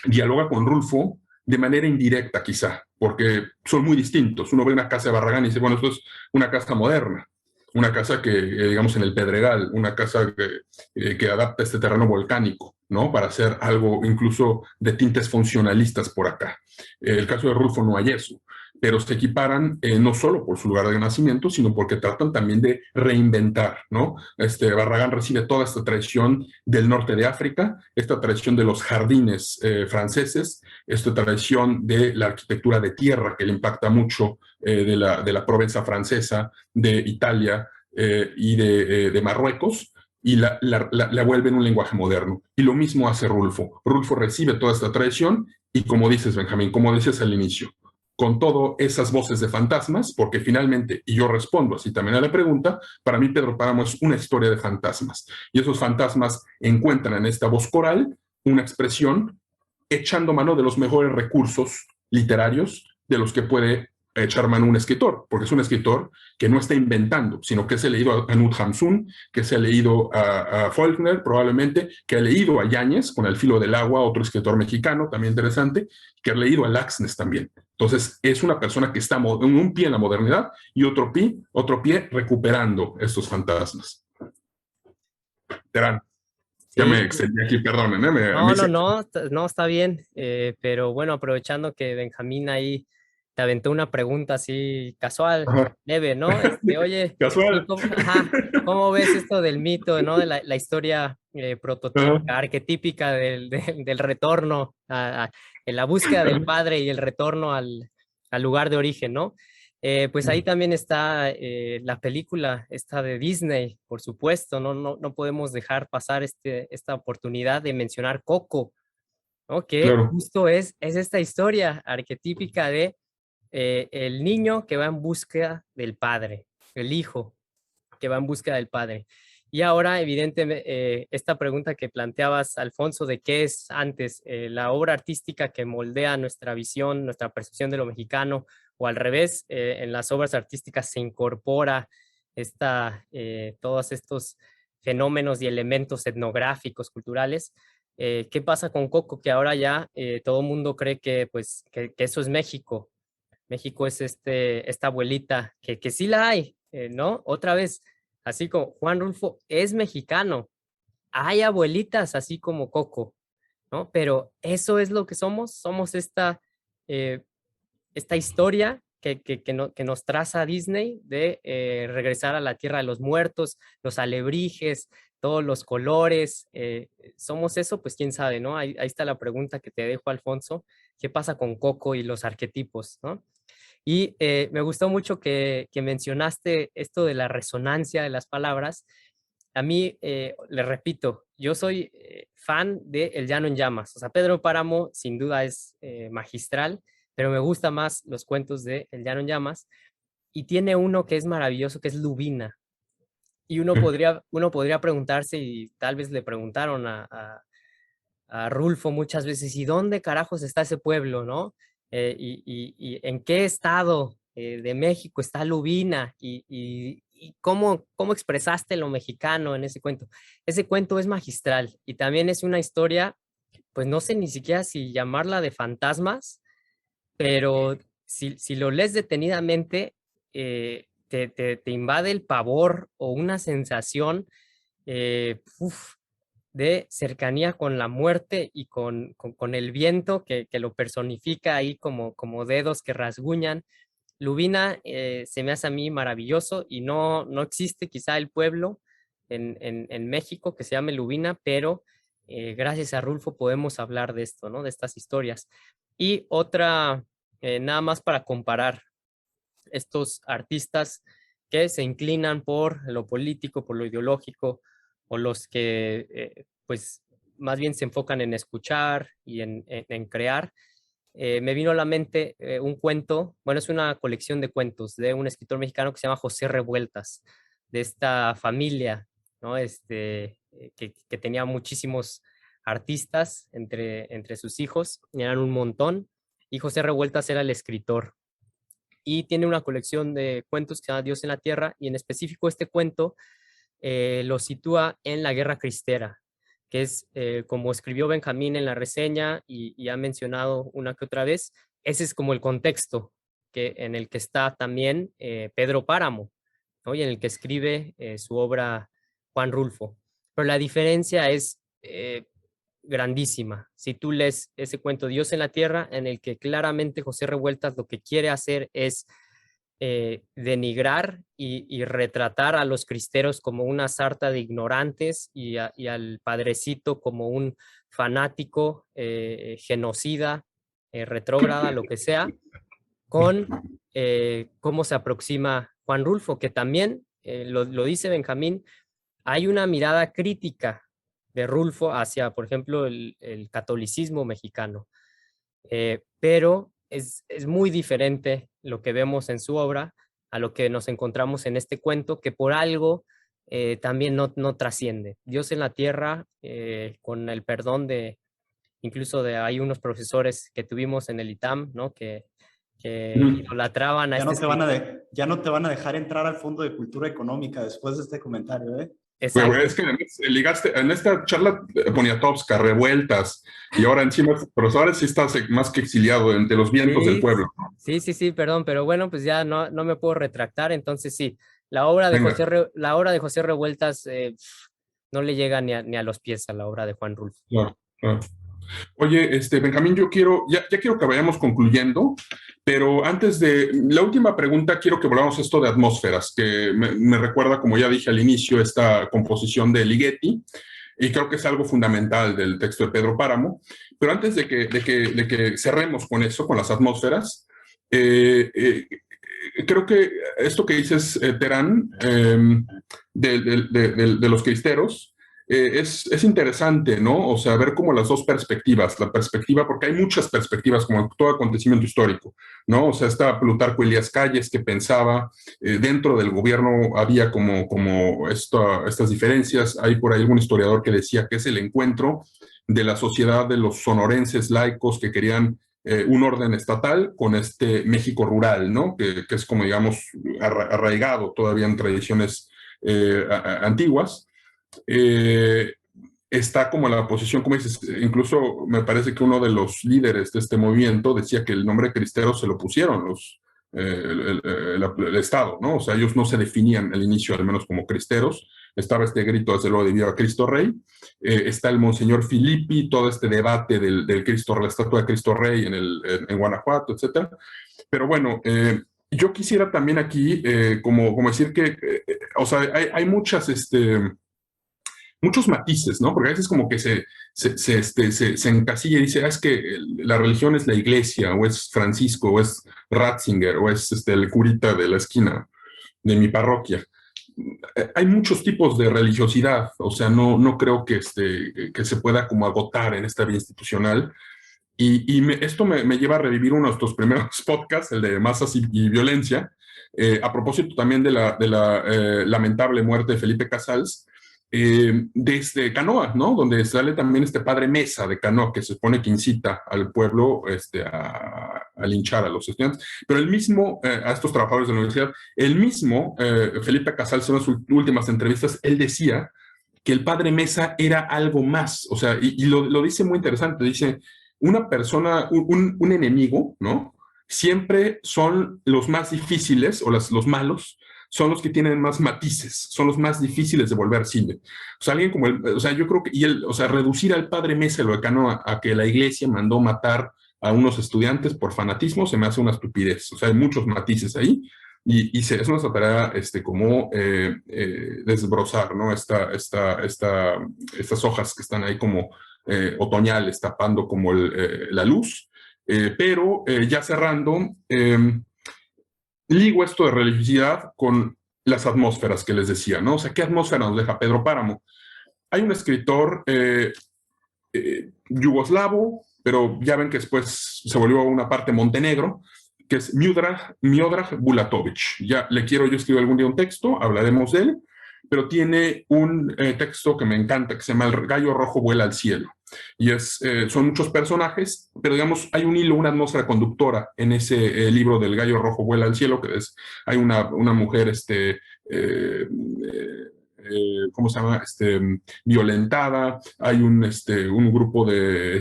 dialoga con Rulfo de manera indirecta, quizá, porque son muy distintos. Uno ve una casa de Barragán y dice, bueno, esto es una casa moderna, una casa que, digamos, en el Pedregal, una casa que adapta este terreno volcánico, ¿no? Para hacer algo incluso de tintes funcionalistas por acá. El caso de Rulfo no hay eso, pero se equiparan no solo por su lugar de nacimiento, sino porque tratan también de reinventar, ¿no? Barragán recibe toda esta tradición del norte de África, esta tradición de los jardines franceses, esta tradición de la arquitectura de tierra que le impacta mucho de la Provenza francesa, de Italia y de Marruecos, y la vuelve en un lenguaje moderno. Y lo mismo hace Rulfo. Rulfo recibe toda esta tradición y, como dices, Benjamín, como decías al inicio, con todas esas voces de fantasmas, porque finalmente, y yo respondo así también a la pregunta, para mí Pedro Páramo es una historia de fantasmas. Y esos fantasmas encuentran en esta voz coral una expresión echando mano de los mejores recursos literarios de los que puede echar mano un escritor, porque es un escritor que no está inventando, sino que se ha leído a Knut Hamsun, que se ha leído a Faulkner probablemente, que ha leído a Yáñez con El filo del agua, otro escritor mexicano también interesante, que ha leído a Laxness también. Entonces es una persona que está en un pie en la modernidad y otro pie recuperando estos fantasmas. Terán. Ya me extendí aquí, perdonen. No, está bien. Pero bueno, aprovechando que Benjamín ahí te aventó una pregunta así casual, Ajá. leve, ¿no? Oye, Casual. ¿cómo ves esto del mito, ¿no? De la historia prototípica, arquetípica del retorno, en la búsqueda del padre y el retorno al lugar de origen, ¿no? Pues ahí también está la película esta de Disney, por supuesto, no podemos dejar pasar esta oportunidad de mencionar Coco, ¿no? Que Claro. justo es esta historia arquetípica de el niño que va en búsqueda del padre, el hijo que va en búsqueda del padre. Y ahora, evidentemente, esta pregunta que planteabas, Alfonso, de qué es antes, la obra artística que moldea nuestra visión, nuestra percepción de lo mexicano, o al revés, en las obras artísticas se incorpora todos estos fenómenos y elementos etnográficos, culturales. ¿Qué pasa con Coco? Que ahora ya todo el mundo cree que, pues, que eso es México. México es esta abuelita que sí la hay, ¿no? Otra vez, así como Juan Rulfo es mexicano, hay abuelitas así como Coco, ¿no? Pero eso es lo que somos esta historia que nos traza Disney de regresar a la tierra de los muertos, los alebrijes, todos los colores. ¿Somos eso? Pues quién sabe, ¿no? Ahí está la pregunta que te dejo, Alfonso. ¿Qué pasa con Coco y los arquetipos, ¿no? Y me gustó mucho que mencionaste esto de la resonancia de las palabras. A mí, le repito, yo soy fan de El Llano en Llamas. O sea, Pedro Páramo sin duda es magistral, pero me gusta más los cuentos de El Llano en Llamas. Y tiene uno que es maravilloso, que es Lubina. Y uno podría preguntarse, y tal vez le preguntaron a Rulfo muchas veces, ¿y dónde carajos está ese pueblo, no? Y en qué estado de México está Lubina, y cómo expresaste lo mexicano en ese cuento. Ese cuento es magistral y también es una historia, pues no sé ni siquiera si llamarla de fantasmas, pero si lo lees detenidamente, te invade el pavor o una sensación de cercanía con la muerte y con el viento que lo personifica ahí como dedos que rasguñan. Lubina se me hace a mí maravilloso y no existe quizá el pueblo en México que se llame Lubina, pero gracias a Rulfo podemos hablar de esto, ¿no? De estas historias. Y otra, nada más para comparar estos artistas que se inclinan por lo político, por lo ideológico, o los que pues más bien se enfocan en escuchar y en crear. Me vino a la mente un cuento, bueno, es una colección de cuentos de un escritor mexicano que se llama José Revueltas, de esta familia, ¿no? Que tenía muchísimos artistas entre sus hijos, eran un montón, y José Revueltas era el escritor. Y tiene una colección de cuentos que se llama Dios en la Tierra, y en específico este cuento lo sitúa en la Guerra Cristera, que es como escribió Benjamín en la reseña y ha mencionado una que otra vez, ese es como el contexto en el que está también Pedro Páramo, ¿no? Y en el que escribe su obra Juan Rulfo. Pero la diferencia es grandísima. Si tú lees ese cuento Dios en la Tierra, en el que claramente José Revueltas lo que quiere hacer es denigrar y retratar a los cristeros como una sarta de ignorantes y al padrecito como un fanático, genocida, retrógrada, lo que sea, con cómo se aproxima Juan Rulfo, que también, lo dice Benjamín, hay una mirada crítica de Rulfo hacia, por ejemplo, el catolicismo mexicano, pero es muy diferente lo que vemos en su obra a lo que nos encontramos en este cuento, que por algo también no trasciende. Dios en la Tierra, con el perdón incluso de hay unos profesores que tuvimos en el ITAM, ¿no? que idolatraban a ya no te van a dejar entrar al Fondo de Cultura Económica después de este comentario, ¿eh? Exacto. Pero es que ligaste, en esta charla Poniatowska, Revueltas, y ahora encima, profesores, sí estás más que exiliado entre los vientos del pueblo. Sí, perdón, pero bueno, pues ya no me puedo retractar, entonces sí, la obra de José Revueltas no le llega ni a los pies a la obra de Juan Rulfo. Claro. Oye, Benjamín, yo ya quiero que vayamos concluyendo, pero antes de la última pregunta, quiero que volvamos a esto de atmósferas, que me recuerda, como ya dije al inicio, esta composición de Ligeti, y creo que es algo fundamental del texto de Pedro Páramo. Pero antes de que cerremos con eso, con las atmósferas, creo que esto que dices, Terán, de los cristeros, es interesante, ¿no? O sea, ver como las dos perspectivas, la perspectiva, porque hay muchas perspectivas, como todo acontecimiento histórico, ¿no? O sea, está Plutarco Elías Calles, que pensaba, dentro del gobierno había como estas diferencias. Hay por ahí algún historiador que decía que es el encuentro de la sociedad de los sonorenses laicos que querían un orden estatal con este México rural, ¿no? Que es como, digamos, arraigado todavía en tradiciones antiguas. Está como la posición, como dices, incluso me parece que uno de los líderes de este movimiento decía que el nombre cristero se lo pusieron el Estado, ¿no? O sea, ellos no se definían al inicio, al menos como cristeros. Estaba este grito, desde luego, de Viva Cristo Rey. Está el Monseñor Filippi, todo este debate del Cristo, la estatua de Cristo Rey en Guanajuato, etc. Pero bueno, yo quisiera también aquí, como decir que, o sea, hay muchos matices, ¿no? Porque a veces como que se encasilla y dice, es que la religión es la iglesia, o es Francisco, o es Ratzinger, o es el curita de la esquina de mi parroquia. Hay muchos tipos de religiosidad, o sea, no creo que se pueda como agotar en esta vida institucional. Y esto me lleva a revivir uno de estos primeros podcasts, el de Masas y Violencia, a propósito también de la lamentable muerte de Felipe Casals, desde Canoa, ¿no? Donde sale también este padre Mesa de Canoa, que se supone que incita al pueblo a linchar a los estudiantes, pero el mismo, a estos trabajadores de la universidad, el mismo Felipe Casals, en sus últimas entrevistas, él decía que el padre Mesa era algo más, o sea, y lo dice muy interesante, dice, una persona, un enemigo, ¿no? Siempre son los más difíciles, o los malos, son los que tienen más matices, son los más difíciles de volver cine. O sea, alguien como él, o sea, yo creo que, o sea, reducir al padre Mesa lo de Canoa a que la iglesia mandó matar a unos estudiantes por fanatismo, se me hace una estupidez. O sea, hay muchos matices ahí. Es una tarea como desbrozar, ¿no? Estas hojas que están ahí como otoñales, tapando como la luz. Pero ya cerrando, ligo esto de religiosidad con las atmósferas que les decía, ¿no? O sea, ¿qué atmósfera nos deja Pedro Páramo? Hay un escritor yugoslavo, pero ya ven que después se volvió una parte Montenegro, que es Miodrag Bulatovic. Ya le quiero yo escribir algún día un texto, hablaremos de él, pero tiene un texto que me encanta, que se llama El gallo rojo vuela al cielo. Y son muchos personajes, pero digamos, hay un hilo, una atmósfera conductora en ese libro del gallo rojo vuela al cielo, que hay una mujer, ¿cómo se llama? Violentada, hay un grupo de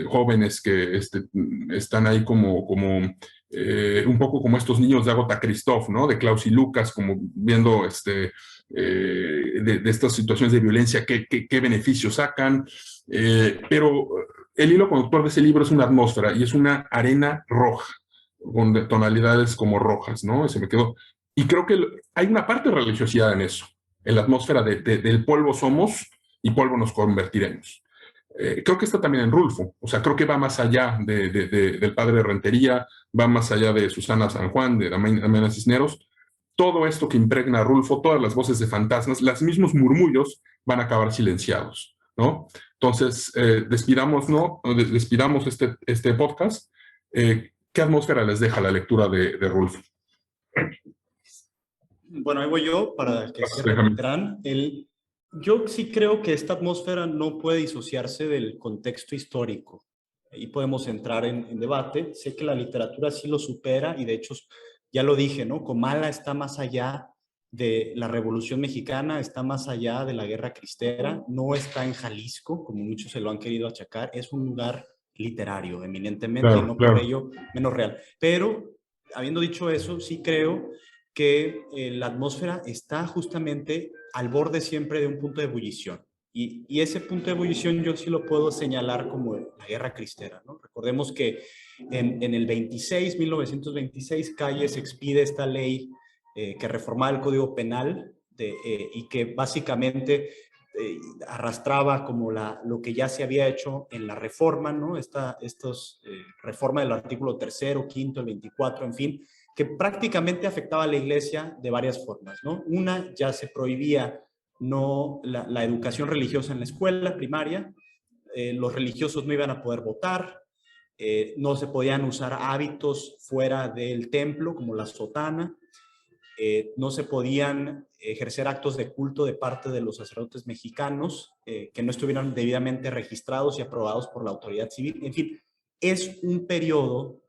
jóvenes que están ahí como un poco como estos niños de Agatha Christoph, ¿no? De Klaus y Lucas, como viendo de estas situaciones de violencia, qué beneficios sacan. Pero el hilo conductor de ese libro es una atmósfera y es una arena roja, con tonalidades como rojas, ¿no? Se me quedó. Y creo que hay una parte de religiosidad en eso, en la atmósfera del polvo somos y polvo nos convertiremos. Creo que está también en Rulfo, o sea, creo que va más allá del padre de Rentería, va más allá de Susana San Juan, de Damiana Cisneros. Todo esto que impregna a Rulfo, todas las voces de fantasmas, los mismos murmullos van a acabar silenciados, ¿no? Entonces, despidamos este podcast. ¿Qué atmósfera les deja la lectura de Rulfo? Bueno, ahí voy yo para que se recuperan. Yo sí creo que esta atmósfera no puede disociarse del contexto histórico. Ahí podemos entrar en debate. Sé que la literatura sí lo supera y de hecho, ya lo dije, ¿no? Comala está más allá de la Revolución Mexicana, está más allá de la Guerra Cristera, no está en Jalisco, como muchos se lo han querido achacar, es un lugar literario, eminentemente, claro, y no claro. por ello menos real. Pero, habiendo dicho eso, sí creo que la atmósfera está justamente al borde siempre de un punto de ebullición. Y ese punto de ebullición yo sí lo puedo señalar como la Guerra Cristera, ¿no? Recordemos que en el 1926, Calles expide esta ley que reformaba el Código Penal y que básicamente arrastraba como lo que ya se había hecho en la reforma, ¿no? Reforma del artículo 3º, 5º, el 24, en fin, que prácticamente afectaba a la iglesia de varias formas, ¿no? Una, ya se prohibía la educación religiosa en la escuela primaria, los religiosos no iban a poder votar, no se podían usar hábitos fuera del templo, como la sotana, no se podían ejercer actos de culto de parte de los sacerdotes mexicanos que no estuvieran debidamente registrados y aprobados por la autoridad civil. En fin, es un periodo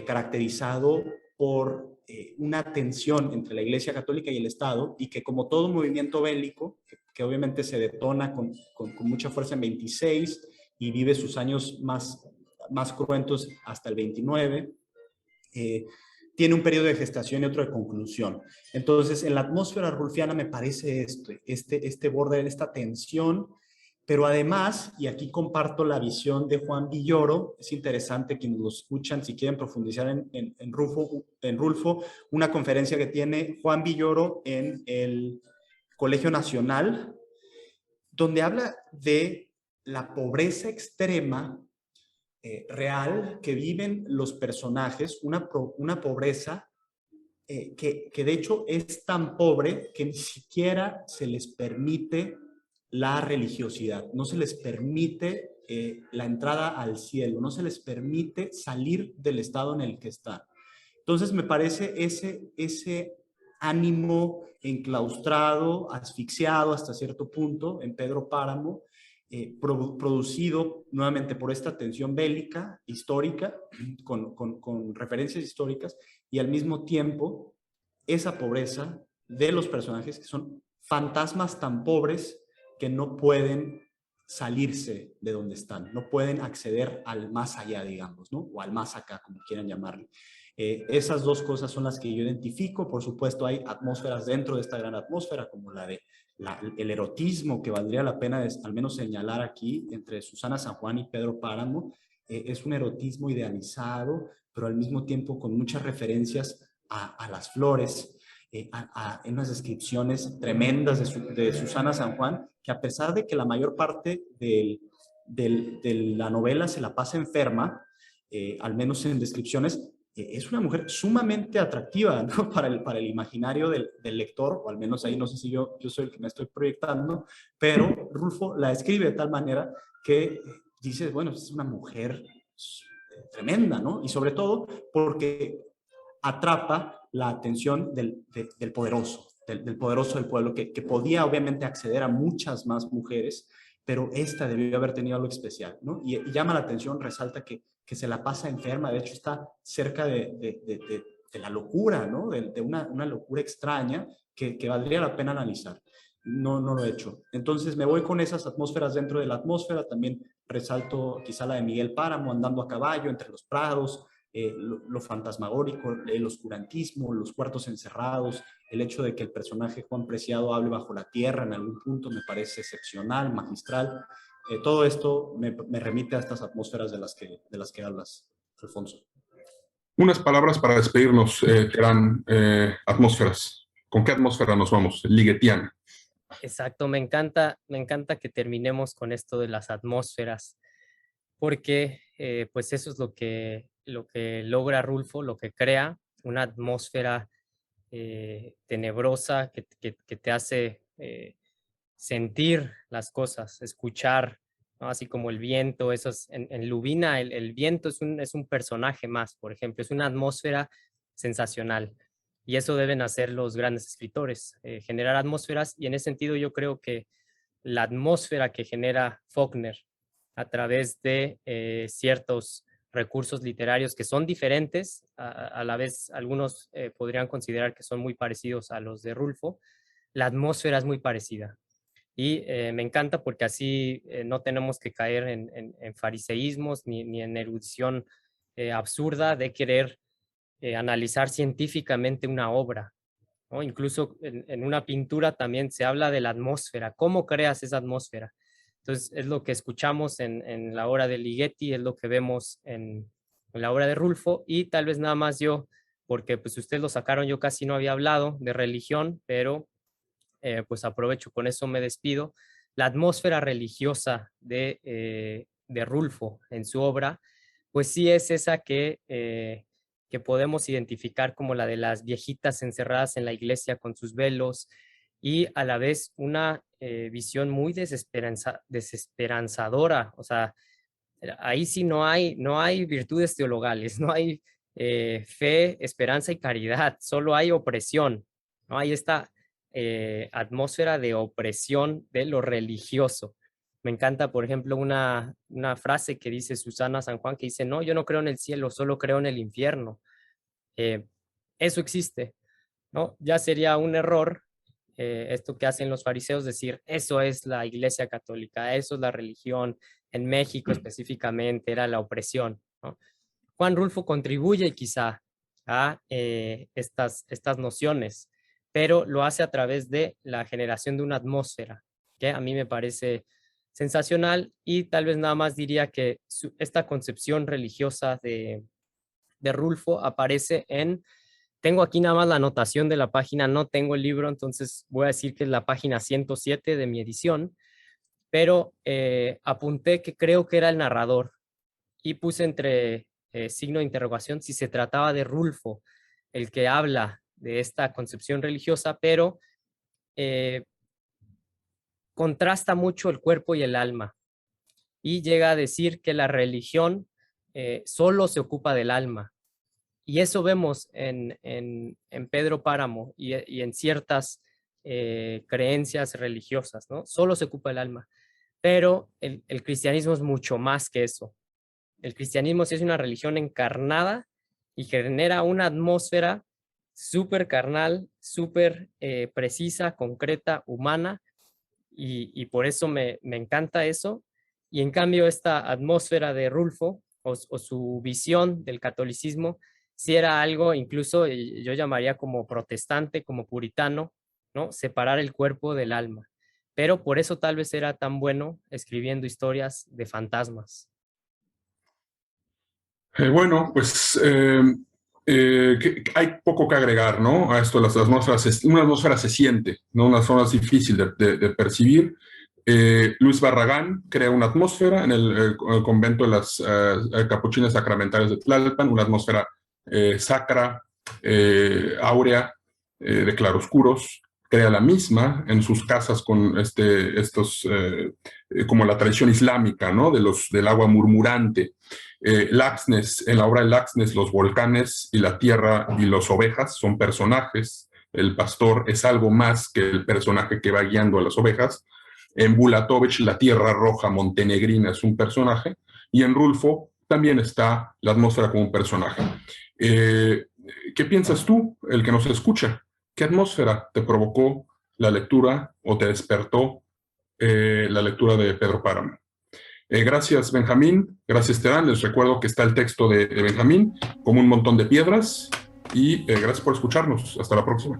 caracterizado por una tensión entre la Iglesia Católica y el Estado, y que como todo movimiento bélico, que obviamente se detona con mucha fuerza en 26 y vive sus años más cruentos hasta el 29, tiene un periodo de gestación y otro de conclusión. Entonces, en la atmósfera rulfiana me parece este borde, esta tensión, pero además, y aquí comparto la visión de Juan Villoro, es interesante quienes lo escuchan, si quieren profundizar en Rulfo, una conferencia que tiene Juan Villoro en el Colegio Nacional, donde habla de la pobreza extrema real que viven los personajes, una pobreza que de hecho es tan pobre que ni siquiera se les permite la religiosidad, no se les permite la entrada al cielo, no se les permite salir del estado en el que están. Entonces me parece ese ánimo enclaustrado, asfixiado hasta cierto punto en Pedro Páramo, producido nuevamente por esta tensión bélica, histórica, con referencias históricas, y al mismo tiempo esa pobreza de los personajes que son fantasmas tan pobres que no pueden salirse de donde están, no pueden acceder al más allá, digamos, ¿no? O al más acá, como quieran llamarle. Esas dos cosas son las que yo identifico. Por supuesto, hay atmósferas dentro de esta gran atmósfera, como la de el erotismo, que valdría la pena al menos señalar aquí entre Susana San Juan y Pedro Páramo, es un erotismo idealizado, pero al mismo tiempo con muchas referencias a las flores, en unas descripciones tremendas de Susana San Juan, que a pesar de que la mayor parte de la novela se la pasa enferma, al menos en descripciones, es una mujer sumamente atractiva, ¿no? Para el imaginario del lector, o al menos ahí no sé si yo soy el que me estoy proyectando, pero Rulfo la escribe de tal manera que dices, bueno, es una mujer tremenda, ¿no? Y sobre todo porque atrapa la atención del poderoso, del poderoso del pueblo, que podía obviamente acceder a muchas más mujeres, pero esta debió haber tenido algo especial, ¿no? Y llama la atención, resalta que se la pasa enferma, de hecho está cerca de la locura, ¿no? De una locura extraña que valdría la pena analizar. No lo he hecho. Entonces me voy con esas atmósferas dentro de la atmósfera, también resalto quizá la de Miguel Páramo andando a caballo entre los prados, lo fantasmagórico, el oscurantismo, los cuartos encerrados, el hecho de que el personaje Juan Preciado hable bajo la tierra en algún punto me parece excepcional, magistral. Todo esto me remite a estas atmósferas de las que hablas, Alfonso. Unas palabras para despedirnos, Terán, atmósferas. ¿Con qué atmósfera nos vamos? Ligetiana. Exacto, me encanta que terminemos con esto de las atmósferas, porque pues eso es lo que logra Rulfo, lo que crea una atmósfera tenebrosa que te hace sentir las cosas, escuchar, ¿no? Así como el viento, en Lubina el viento es un personaje más, por ejemplo, es una atmósfera sensacional. Y eso deben hacer los grandes escritores, generar atmósferas, y en ese sentido yo creo que la atmósfera que genera Faulkner a través de ciertos recursos literarios que son diferentes, a la vez algunos podrían considerar que son muy parecidos a los de Rulfo, la atmósfera es muy parecida. Y me encanta porque así no tenemos que caer en fariseísmos ni en erudición absurda de querer analizar científicamente una obra, ¿no? Incluso en una pintura también se habla de la atmósfera, cómo creas esa atmósfera. Entonces es lo que escuchamos en la obra de Ligeti, es lo que vemos en la obra de Rulfo, y tal vez nada más yo, porque pues ustedes lo sacaron, yo casi no había hablado de religión, pero pues aprovecho, con eso me despido. La atmósfera religiosa de Rulfo en su obra, pues sí es esa que podemos identificar como la de las viejitas encerradas en la iglesia con sus velos, y a la vez una visión muy desesperanzadora. O sea, ahí sí no hay virtudes teologales, no hay fe, esperanza y caridad, solo hay opresión, ¿no? Hay esta atmósfera de opresión de lo religioso. Me encanta, por ejemplo, una frase que dice Susana San Juan, que dice, no, yo no creo en el cielo, solo creo en el infierno. Eh, Eso existe, ¿no? Ya sería un error esto que hacen los fariseos, decir, eso es la Iglesia Católica, eso es la religión, en México específicamente era la opresión, ¿no? Juan Rulfo contribuye quizá a estas nociones, pero lo hace a través de la generación de una atmósfera, que a mí me parece sensacional, y tal vez nada más diría que esta concepción religiosa de Rulfo aparece tengo aquí nada más la anotación de la página, no tengo el libro, entonces voy a decir que es la página 107 de mi edición, pero apunté que creo que era el narrador y puse entre signo de interrogación si se trataba de Rulfo, el que habla de esta concepción religiosa, pero eh, contrasta mucho el cuerpo y el alma, y llega a decir que la religión solo se ocupa del alma. Y eso vemos en Pedro Páramo y en ciertas creencias religiosas, ¿no? Solo se ocupa el alma. Pero el cristianismo es mucho más que eso. El cristianismo sí es una religión encarnada y genera una atmósfera súper carnal, súper precisa, concreta, humana, y por eso me encanta eso. Y en cambio esta atmósfera de Rulfo o su visión del catolicismo sí era algo incluso yo llamaría como protestante, como puritano, ¿no? Separar el cuerpo del alma. Pero por eso tal vez era tan bueno escribiendo historias de fantasmas. Bueno, pues hay poco que agregar, ¿no? A esto, una atmósfera se siente, ¿no? Una zona es difícil de percibir. Luis Barragán crea una atmósfera en el convento de las capuchinas sacramentales de Tlalpan, una atmósfera sacra, áurea, de claroscuros. Crea la misma en sus casas con como la tradición islámica, ¿no? Del agua murmurante. Laxness, en la obra de Laxness, los volcanes y la tierra y las ovejas son personajes. El pastor es algo más que el personaje que va guiando a las ovejas. En Bulatovich, la tierra roja montenegrina es un personaje. Y en Rulfo también está la atmósfera como un personaje. ¿Qué piensas tú, el que nos escucha? ¿Qué atmósfera te provocó la lectura o te despertó la lectura de Pedro Páramo? Gracias, Benjamín. Gracias, Terán. Les recuerdo que está el texto de Benjamín, como un montón de piedras. Y gracias por escucharnos. Hasta la próxima.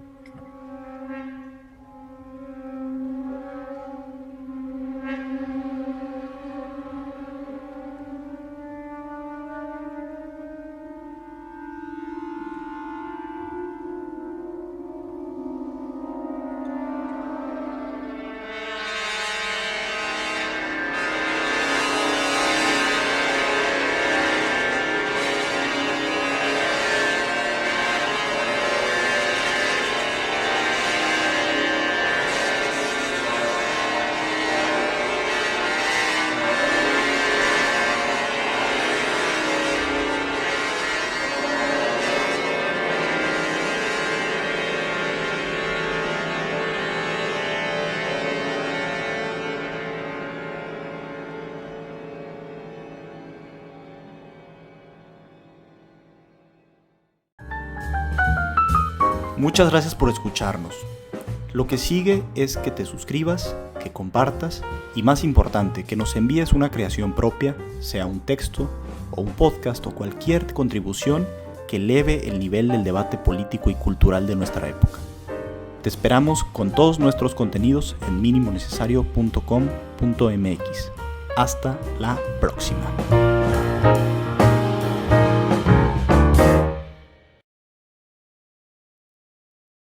Muchas gracias por escucharnos. Lo que sigue es que te suscribas, que compartas y, más importante, que nos envíes una creación propia, sea un texto o un podcast o cualquier contribución que eleve el nivel del debate político y cultural de nuestra época. Te esperamos con todos nuestros contenidos en minimonecesario.com.mx. Hasta la próxima.